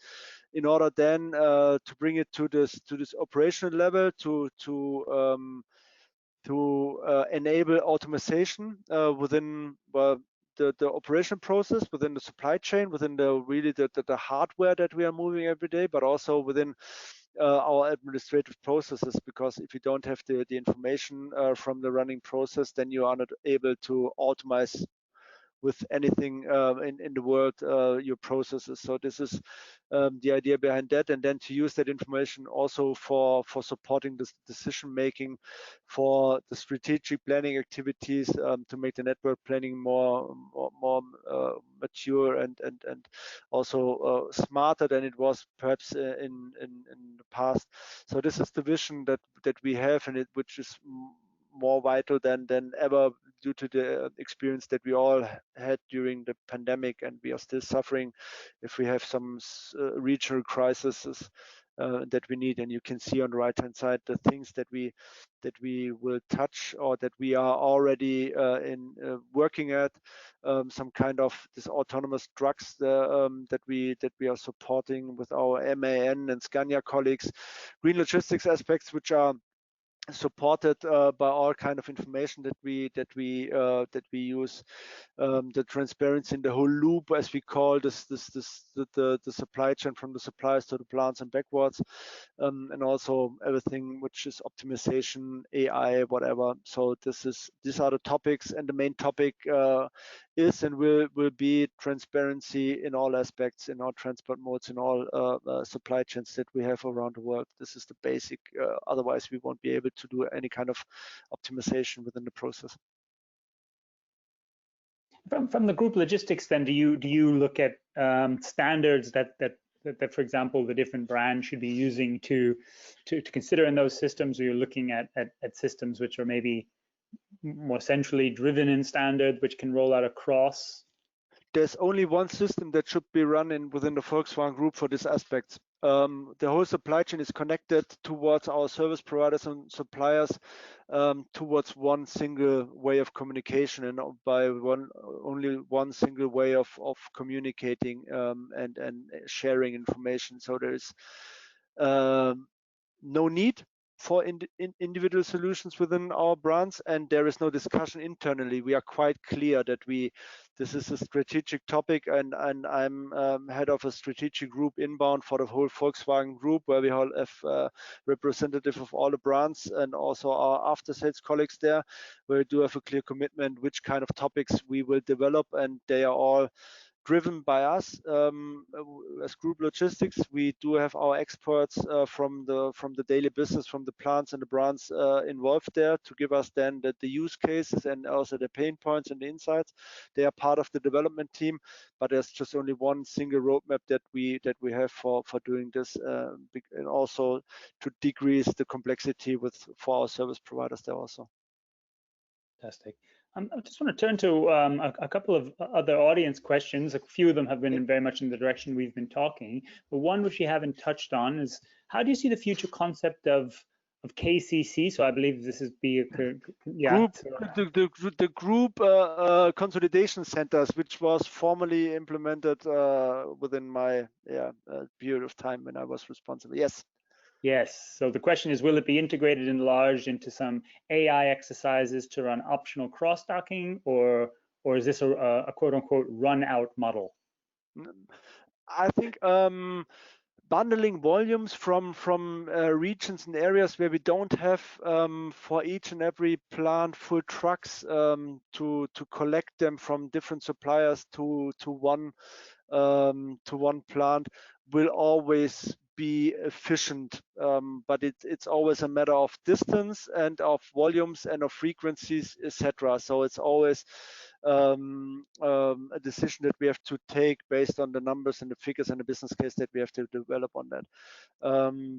in order then to bring it to this operational level, to enable automation within the operation process, within the supply chain, within the hardware that we are moving every day, but also within our administrative processes. Because if you don't have the information from the running process, then you are not able to automate with anything in the world your processes. So this is the idea behind that, and then to use that information also for supporting this decision making, for the strategic planning activities, to make the network planning more mature and also smarter than it was perhaps in the past. So this is the vision that we have, and which is more vital than ever, due to the experience that we all had during the pandemic, and we are still suffering if we have some regional crises that we need. And you can see on the right hand side the things that we will touch, or that we are already working at, some kind of this autonomous trucks that we are supporting with our MAN and Scania colleagues, green logistics aspects which are supported by all kind of information that we use, the transparency in the whole loop, as we call this, the supply chain from the suppliers to the plants and backwards, and also everything which is optimization, AI, whatever. So these are the topics, and the main topic is and will be transparency in all aspects, in all transport modes, in all supply chains that we have around the world. This is the basic. Otherwise, we won't be able to do any kind of optimization within the process. From the group logistics, then, do you look at standards that, for example, the different brands should be using to consider in those systems, or you're looking at systems which are maybe more centrally driven in standard, which can roll out across? There's only one system that should be run within the Volkswagen Group for this aspect. The whole supply chain is connected towards our service providers and suppliers, towards one single way of communication, and by only one single way of communicating and sharing information. So there is no need for individual solutions within our brands, and there is no discussion internally. We are quite clear that this is a strategic topic, and I'm head of a strategic group inbound for the whole Volkswagen Group, where we all have representative of all the brands and also our after sales colleagues there, where we do have a clear commitment which kind of topics we will develop, and they are all driven by us as Group Logistics. We do have our experts from the daily business, from the plants and the brands involved there, to give us then the use cases and also the pain points and the insights. They are part of the development team, but there's just only one single roadmap that we have for doing this, and also to decrease the complexity for our service providers there also. Fantastic. I just want to turn to a couple of other audience questions. A few of them have been very much in the direction we've been talking, but one which we haven't touched on is, how do you see the future concept of KCC? So I believe this is the group consolidation centers, which was formally implemented within my period of time when I was responsible. Yes. Yes. So the question is, will it be integrated, enlarged into some AI exercises to run optional cross-docking, or is this a quote-unquote run-out model? I think bundling volumes from regions and areas where we don't have for each and every plant full trucks to collect them from different suppliers to one plant will always be efficient, but it's always a matter of distance and of volumes and of frequencies, etc. So it's always a decision that we have to take based on the numbers and the figures and the business case that we have to develop on that.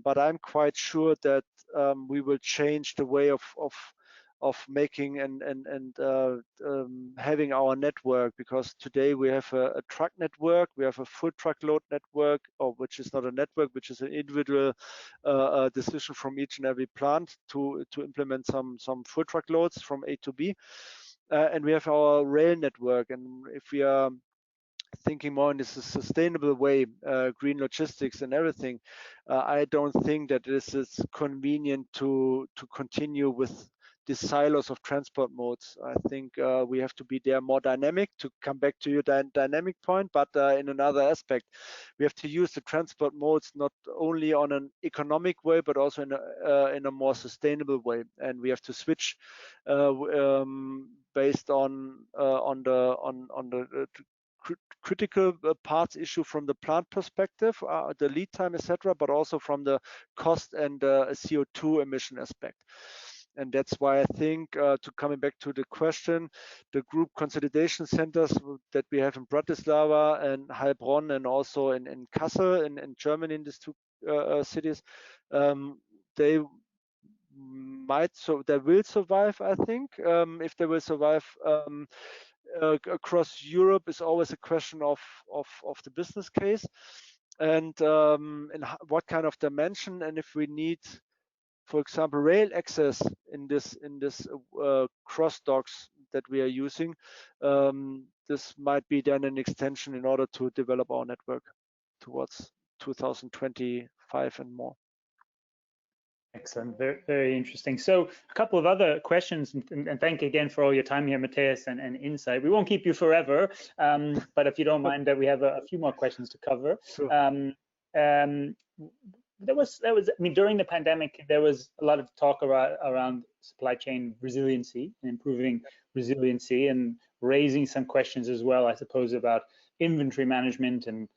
But I'm quite sure that we will change the way of making and having our network, because today we have a truck network, we have a full truckload network, or which is not a network, which is an individual decision from each and every plant to implement some full truckloads from A to B, and we have our rail network. And if we are thinking more in this sustainable way, green logistics and everything, I don't think that this is convenient to continue with the silos of transport modes. I think we have to be there more dynamic, to come back to your dynamic point, but in another aspect, we have to use the transport modes not only on an economic way, but also in a more sustainable way. And we have to switch based on the critical parts issue from the plant perspective, the lead time, etc., but also from the cost and CO2 emission aspect. And that's why I think, to coming back to the question, the group consolidation centers that we have in Bratislava and Heilbronn, and also in Kassel in Germany, in these two cities, they will survive, I think. If they will survive across Europe is always a question of the business case. and what kind of dimension, and if we need, for example, rail access in this cross docks that we are using, this might be then an extension in order to develop our network towards 2025 and more. Excellent, very, very interesting. So a couple of other questions, and thank you again for all your time here, Matthias, and insight. We won't keep you forever, but if you don't mind, we have a few more questions to cover. Sure. There was, I mean, during the pandemic, there was a lot of talk around supply chain resiliency and improving resiliency, and raising some questions as well, I suppose, about inventory management and,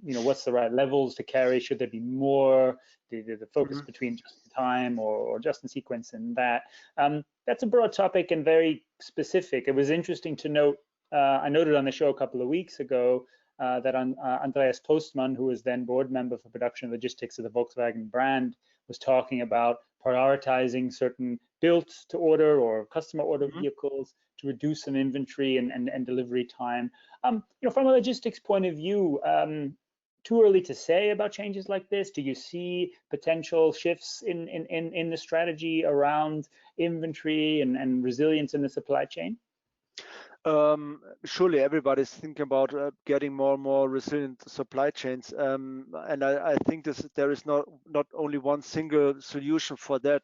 you know, what's the right levels to carry? Should there be more? The focus between just in time or just in sequence, and that. That's a broad topic and very specific. It was interesting to note, I noted on the show a couple of weeks ago that Andreas Postmann, who was then board member for production and logistics of the Volkswagen brand, was talking about prioritizing certain built to order or customer order vehicles to reduce some inventory and delivery time. You know, from a logistics point of view, too early to say about changes like this? Do you see potential shifts in the strategy around inventory and resilience in the supply chain? Surely everybody's thinking about getting more and more resilient supply chains, and I think there is not only one single solution for that.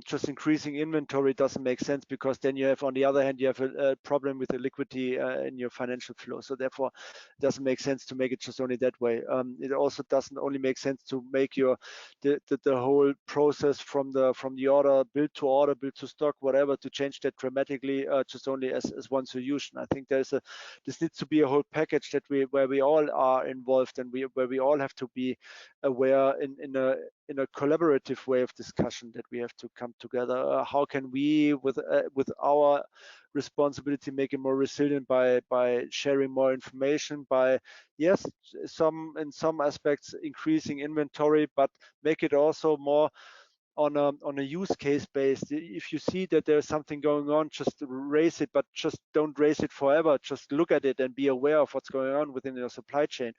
Just increasing inventory doesn't make sense, because then you have, on the other hand, you have a problem with the liquidity in your financial flow. So therefore, it doesn't make sense to make it just only that way. It also doesn't only make sense to make the whole process from the order, build to stock, whatever, to change that dramatically just only as one solution. I think this needs to be a whole package where we all are involved, and where we all have to be aware in a collaborative way of discussion, that we have to come together. How can we, with our responsibility, make it more resilient by sharing more information, by, yes, in some aspects increasing inventory, but make it also more on a use case based. If you see that there's something going on, just raise it, but just don't raise it forever. Just look at it and be aware of what's going on within your supply chain,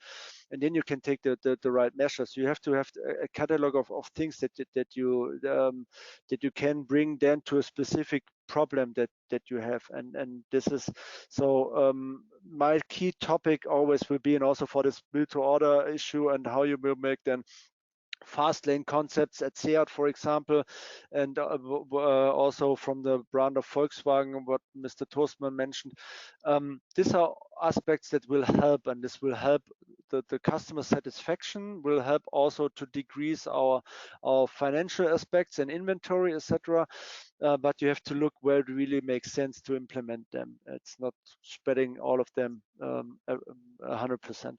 and then you can take the right measures. You have to have a catalog of things that you can bring then to a specific problem that you have, and this is so my key topic always will be, and also for this build to order issue, and how you will make then fast lane concepts at SEAT, for example, and also from the brand of Volkswagen, what Mr. Toastman mentioned. These are aspects that will help, and this will help the customer satisfaction, will help also to decrease our financial aspects and inventory, etc. But you have to look where it really makes sense to implement them. It's not spreading all of them 100%.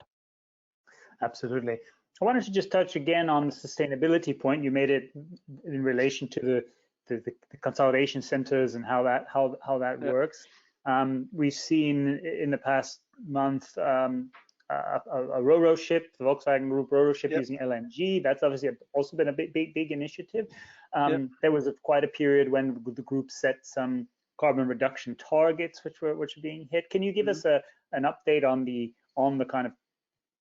Absolutely. I wanted to just touch again on the sustainability point. You made it in relation to the consolidation centers and how that works. We've seen in the past month a Ro-Ro ship, the Volkswagen Group Ro-Ro ship using LNG. That's obviously also been a big initiative. There was quite a period when the group set some carbon reduction targets, which were being hit. Can you give us an update on the kind of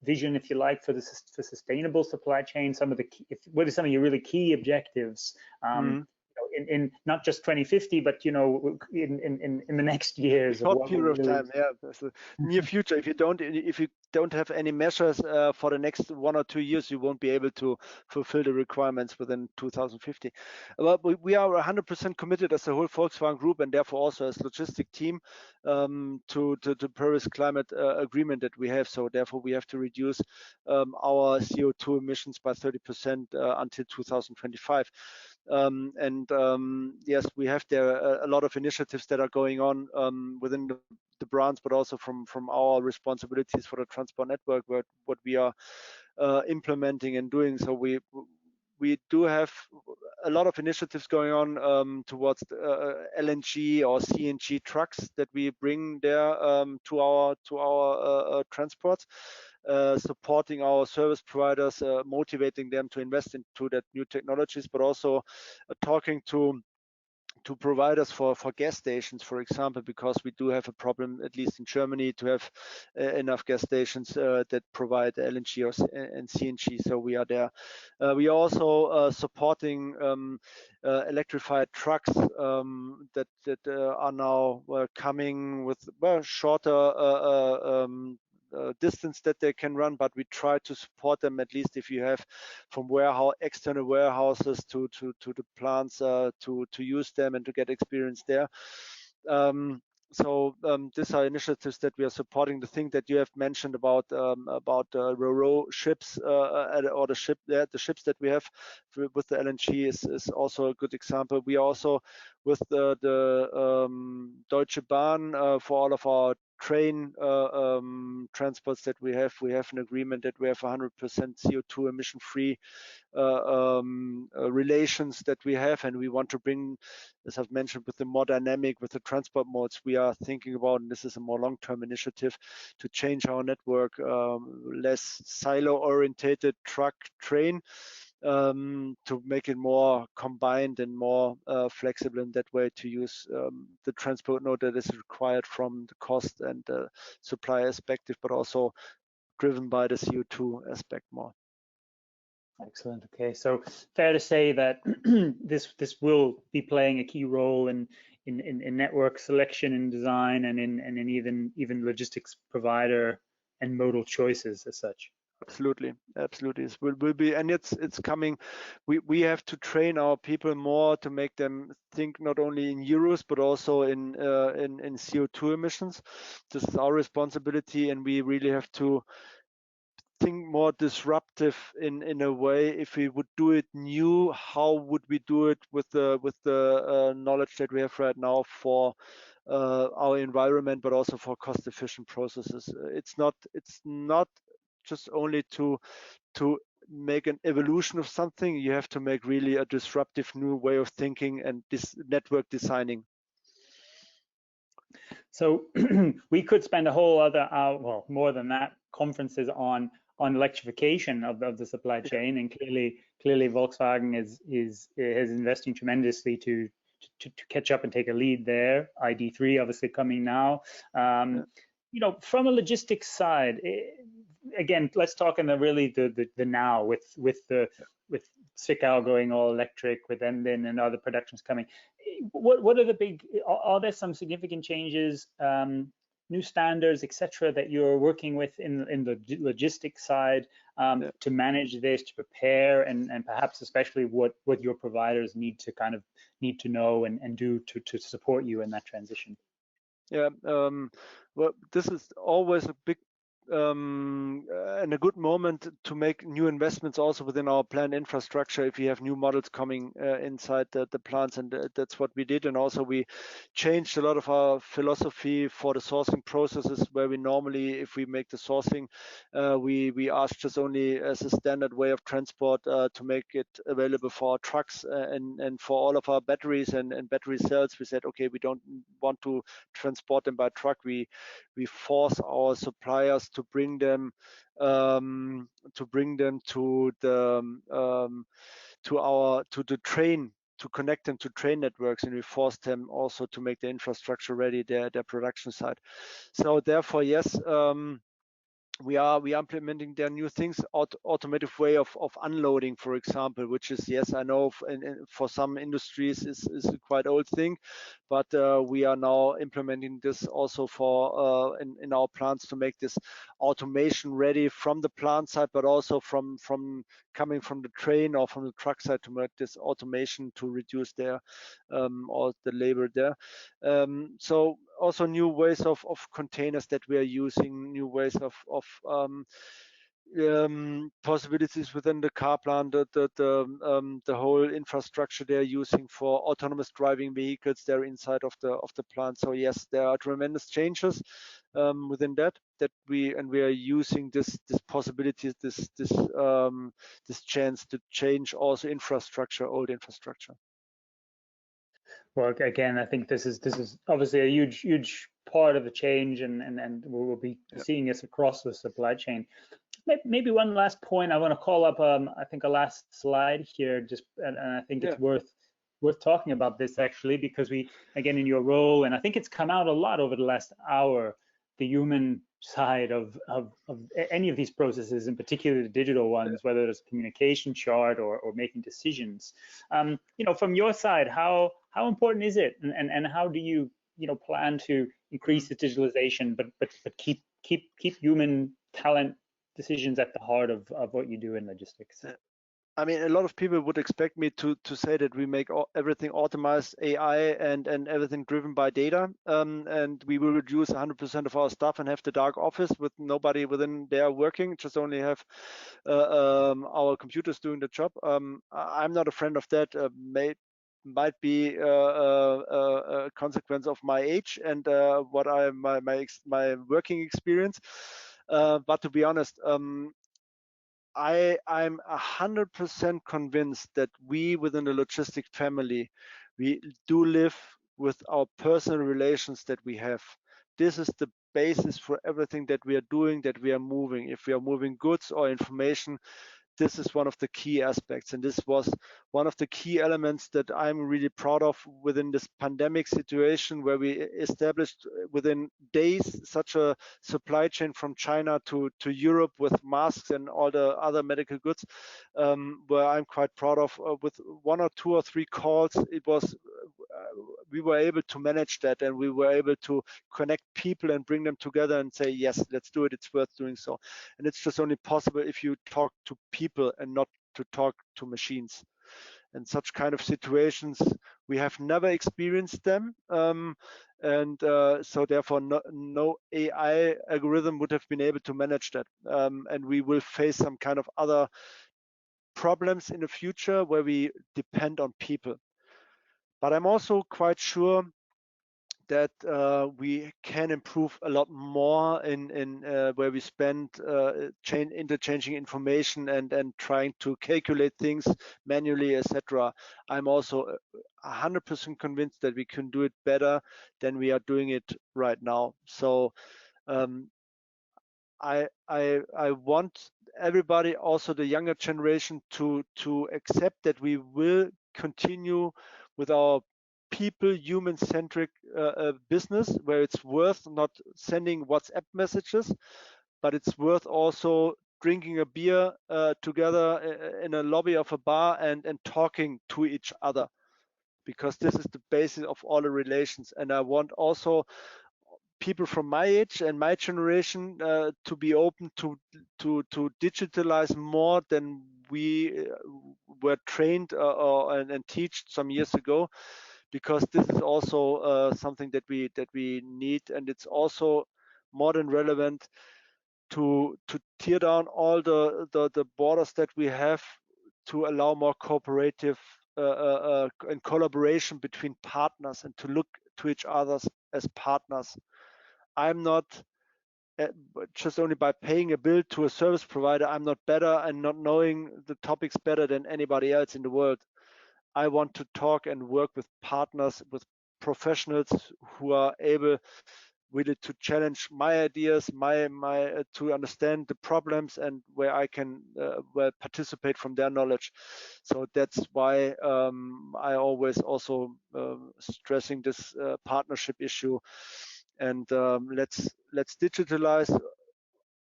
vision, if you like, for sustainable supply chain? What are some of your really key objectives in not just 2050, but in the next years? Short period of time, that's the near future. If you don't have any measures for the next 1 or 2 years, you won't be able to fulfill the requirements within 2050. Well, we are 100% committed as a whole Volkswagen Group, and therefore also as logistic team, to the Paris Climate Agreement that we have. So therefore we have to reduce our CO2 emissions by 30% until 2025. Yes, we have there a lot of initiatives that are going on within the brands, but also from our responsibilities for the transport network, what we are implementing and doing. So we do have a lot of initiatives going on towards LNG or CNG trucks that we bring there to our transports, supporting our service providers, motivating them to invest into that new technologies, but also talking to to providers for gas stations, for example, because we do have a problem, at least in Germany, to have enough gas stations that provide LNG and CNG. So we are there. We are also supporting electrified trucks that are now coming with shorter distance that they can run, but we try to support them, at least if you have from external warehouses to the plants to use them and to get experience there. So these are initiatives that we are supporting. The thing that you have mentioned about ro-ro ships or the ships that we have with the LNG is also a good example. We are also with the Deutsche Bahn for all of our train transports that we have an agreement that we have 100% CO2 emission-free relations that we have, and we want to bring, as I've mentioned, with the more dynamic, with the transport modes, we are thinking about, and this is a more long-term initiative, to change our network, less silo-orientated truck train, to make it more combined and more flexible in that way, to use the transport node that is required from the cost and the supply perspective, but also driven by the CO2 aspect more. Excellent. Okay, so fair to say that this will be playing a key role in network selection and design, and in even logistics provider and modal choices as such. Absolutely, it will be, and it's coming. We have to train our people more to make them think not only in euros but also in CO2 emissions. This is our responsibility, and we really have to think more disruptive in a way. If we would do it new, how would we do it with the knowledge that we have right now for our environment, but also for cost-efficient processes? It's not just only to make an evolution of something. You have to make really a disruptive new way of thinking and this network designing. So we could spend a whole other hour, well, more than that, conferences on electrification of the supply chain, and clearly Volkswagen is investing tremendously to catch up and take a lead there. ID.3 obviously coming now. You know, from a logistics side, again, let's talk in the now with Zwickau going all electric, with Emden and other productions coming. What are the big? Are there some significant changes, new standards, etc., that you're working with in the logistics side to manage this, to prepare, and perhaps especially what your providers need to know and do to support you in that transition? Yeah, well, this is always a big and a good moment to make new investments also within our planned infrastructure if we have new models coming inside the plants, and that's what we did. And also we changed a lot of our philosophy for the sourcing processes, where we normally, if we make the sourcing, we ask just only as a standard way of transport to make it available for our trucks and for all of our batteries and battery cells. We said, okay, we don't want to transport them by truck. We force our suppliers to bring them to the train, to connect them to train networks, and we force them also to make the infrastructure ready, their production side. So therefore, yes, we are implementing their new things, automated way of unloading, for example, which is, yes, I know for some industries is a quite old thing, but we are now implementing this also for in our plants to make this automation ready from the plant side, but also from coming from the train or from the truck side, to make this automation to reduce their or the labor there. So also new ways of containers that we are using, new ways of possibilities within the car plant, the whole infrastructure they are using for autonomous driving vehicles there inside of the plant. So yes, there are tremendous changes within that we are using this possibilities, this chance to change also old infrastructure. Well, again, I think this is obviously a huge part of the change, and we'll be seeing this across the supply chain. Maybe one last point I want to call up. I think a last slide here, and I think it's worth worth talking about this actually, because we, again, in your role, and I think it's come out a lot over the last hour, the human side of any of these processes, in particular the digital ones, whether it's communication chart or making decisions. You know, from your side, how important is it, and how do you plan to increase the digitalization, but keep human talent decisions at the heart of what you do in logistics? I mean, a lot of people would expect me to say that we make everything automated, AI, and everything driven by data, and we will reduce 100% of our staff and have the dark office with nobody within there working, just only have our computers doing the job. I'm not a friend of that. Might be a consequence of my age and my working experience. But to be honest, I'm 100% convinced that we within the logistic family, we do live with our personal relations that we have. This is the basis for everything that we are doing, that we are moving. If we are moving goods or information, this is one of the key aspects, and this was one of the key elements that I'm really proud of within this pandemic situation, where we established within days such a supply chain from China to Europe with masks and all the other medical goods, where I'm quite proud of. With 1 or 2 or 3 calls, it was we were able to manage that, and we were able to connect people and bring them together and say, yes, let's do it, it's worth doing so. And it's just only possible if you talk to people and not to talk to machines. And such kind of situations, we have never experienced them, so therefore no AI algorithm would have been able to manage that, and we will face some kind of other problems in the future where we depend on people. But I'm also quite sure that we can improve a lot more in where we spend interchanging information and trying to calculate things manually, etc. I'm also 100% convinced that we can do it better than we are doing it right now. So I want everybody, also the younger generation, to accept that we will continue with our people, human-centric business, where it's worth not sending WhatsApp messages, but it's worth also drinking a beer together in a lobby of a bar and talking to each other, because this is the basis of all the relations. And I want also people from my age and my generation to be open to digitalize more than we were trained and teach some years ago, because this is also something that we need, and it's also more than relevant to tear down all the borders that we have, to allow more cooperative and collaboration between partners, and to look to each other as partners. I'm not just only by paying a bill to a service provider, I'm not better and not knowing the topics better than anybody else in the world. I want to talk and work with partners, with professionals who are able really to challenge my ideas, my to understand the problems, and where I can participate from their knowledge. So that's why I always also stressing this partnership issue. And let's digitalize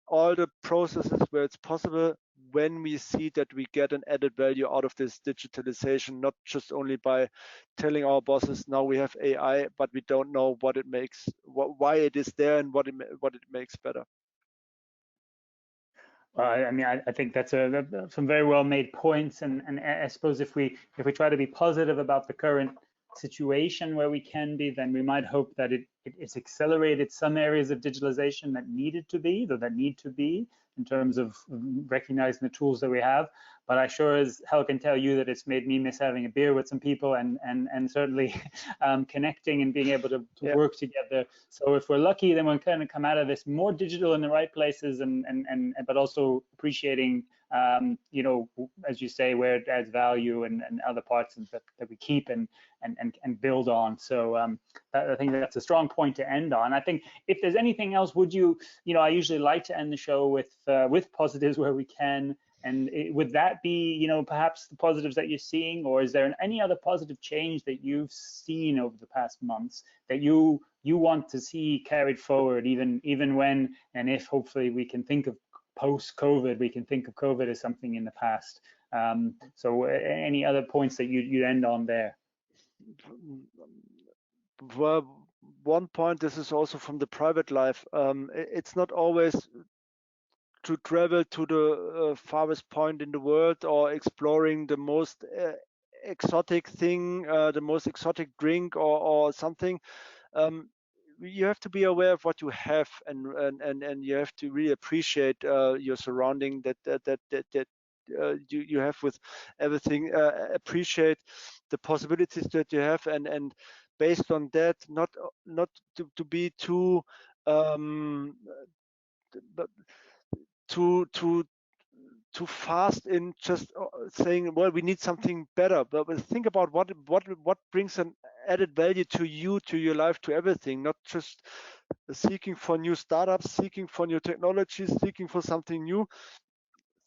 all the processes where it's possible, when we see that we get an added value out of this digitalization, not just only by telling our bosses now we have AI, but we don't know what it makes, why it is there, and what it makes better. I mean, I think that's some very well made points, and I suppose if we try to be positive about the current situation where we can be, then we might hope that it's accelerated some areas of digitalization that needed to be, or that need to be, in terms of recognizing the tools that we have. But I sure as hell can tell you that it's made me miss having a beer with some people, and certainly connecting and being able to work together. So if we're lucky, then we'll kind of come out of this more digital in the right places, but also appreciating you know, as you say, where it adds value, and other parts that we keep and build on. So I think that's a strong point to end on. I think if there's anything else, would you know, I usually like to end the show with positives where we can. would that be, you know, perhaps the positives that you're seeing, or is there any other positive change that you've seen over the past months that you want to see carried forward, even when and if hopefully we can think of post-COVID, we can think of COVID as something in the past. So any other points that you'd end on there? Well, one point, this is also from the private life. It's not always to travel to the farthest point in the world or exploring the most exotic thing, the most exotic drink or something. You have to be aware of what you have, and you have to really appreciate your surrounding that you have with everything. Appreciate the possibilities that you have, and based on that, not to be too too fast in just saying, well, we need something better. But think about what brings an added value to you, to your life, to everything. Not just seeking for new startups, seeking for new technologies, seeking for something new.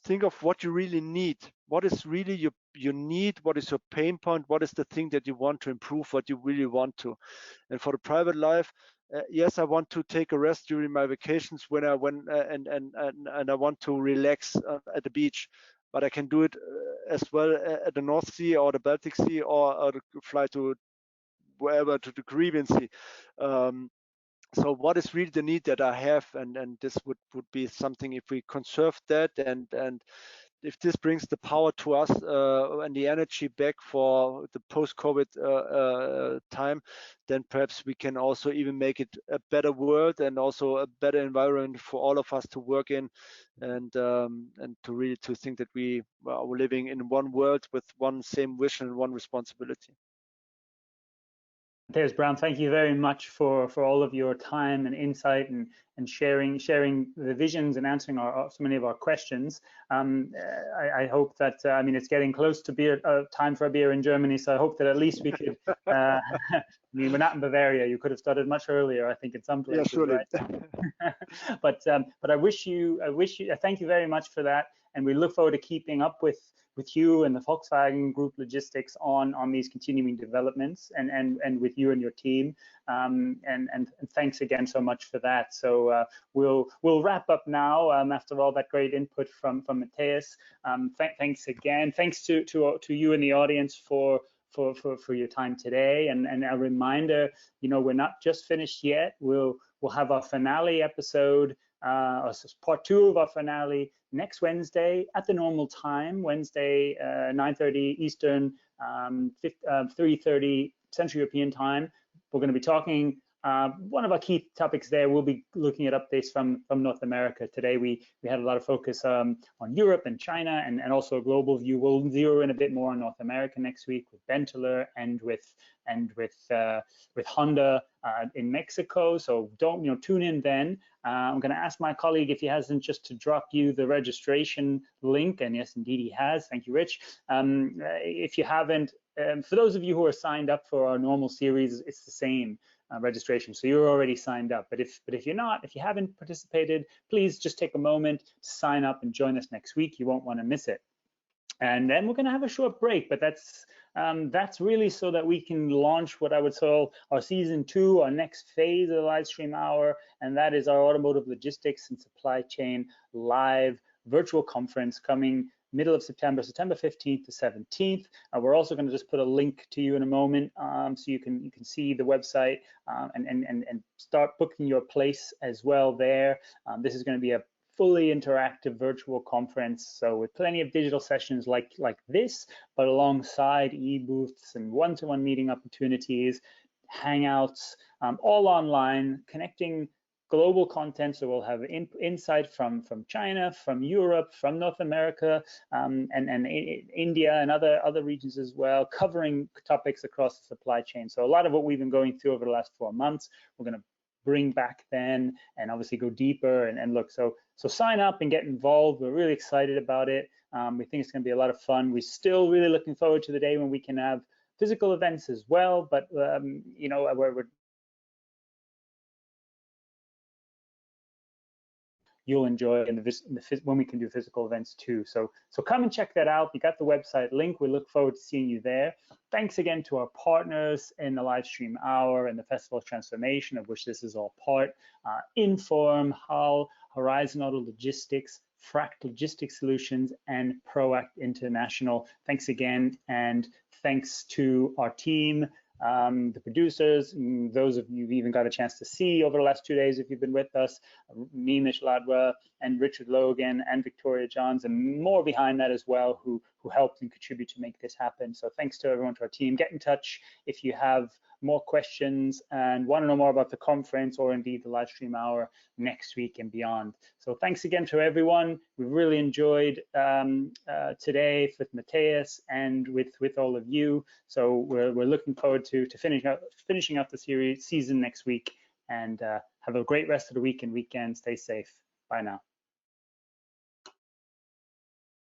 Think of what you really need. What is really your need? What is your pain point? What is the thing that you want to improve? What you really want to? And for the private life, yes, I want to take a rest during my vacations and I want to relax at the beach, but I can do it as well at the North Sea or the Baltic Sea, or fly to wherever, to the Caribbean Sea. So what is really the need that I have, and this would be something, if we conserve that, and if this brings the power to us and the energy back for the post-COVID time, then perhaps we can also even make it a better world and also a better environment for all of us to work in, and to really think that we are living in one world with one same vision and one responsibility. Matthias Braun, thank you very much for all of your time and insight and sharing the visions and answering so many of our questions. I hope that, I mean, it's getting close to beer time for a beer in Germany, so I hope that at least we could, I mean, we're not in Bavaria. You could have started much earlier, I think, in some places, yeah, surely. Right? But I thank you very much for that, and we look forward to keeping up with you and the Volkswagen Group Logistics on these continuing developments, and with you and your team. And thanks again so much for that. So we'll wrap up now after all that great input from Matthias. Thanks again. Thanks to you in the audience for your time today. And a reminder, you know, we're not just finished yet. We'll have our finale episode, part 2 of our finale next Wednesday at the normal time, Wednesday 9:30 Eastern, 3:30 Central European time. We're going to be talking, one of our key topics there, we'll be looking at updates from North America. Today we had a lot of focus on Europe and China, and also a global view. We'll zero in a bit more on North America next week with Benteler and with Honda in Mexico. So don't, tune in then. I'm going to ask my colleague if he hasn't, just to drop you the registration link, and yes, indeed he has. Thank you, Rich. If you haven't, for those of you who are signed up for our normal series, it's the same registration, so you're already signed up. But if you're not, if you haven't participated, please just take a moment to sign up and join us next week. You won't want to miss it. And then we're going to have a short break, but that's really so that we can launch what I would call our season 2, our next phase of the Livestream Hour, and that is our automotive logistics and supply chain live virtual conference coming middle of September 15th to 17th. We're also going to just put a link to you in a moment, so you can see the website and start booking your place as well there. This is going to be a fully interactive virtual conference, so with plenty of digital sessions like this, but alongside e-booths and one-to-one meeting opportunities, hangouts, all online, connecting global content. So we'll have insight from China, from Europe, from North America, and India and other regions as well, covering topics across the supply chain. So a lot of what we've been going through over the last 4 months, we're going to bring back then, and obviously go deeper and look. So sign up and get involved. We're really excited about it. We think it's going to be a lot of fun. We're still really looking forward to the day when we can have physical events as well, but we're you'll enjoy when we can do physical events too. So come and check that out. You got the website link. We look forward to seeing you there. Thanks again to our partners in the Livestream Hour and the Festival of Transformation, of which this is all part. Inform, Hull, Horizon Auto Logistics, Fract Logistics Solutions, and Proact International. Thanks again, and thanks to our team, the producers, those of you who've even got a chance to see over the last 2 days if you've been with us, Mimish Ladwa and Richard Logan and Victoria Johns, and more behind that as well, who helped and contribute to make this happen. So thanks to everyone, to our team. Get in touch if you have more questions and want to know more about the conference or indeed the Livestream Hour next week and beyond. So thanks again to everyone. We really enjoyed today with Matthias and with all of you. So we're looking forward to finishing up the season next week, and have a great rest of the week and weekend. Stay safe. Bye now.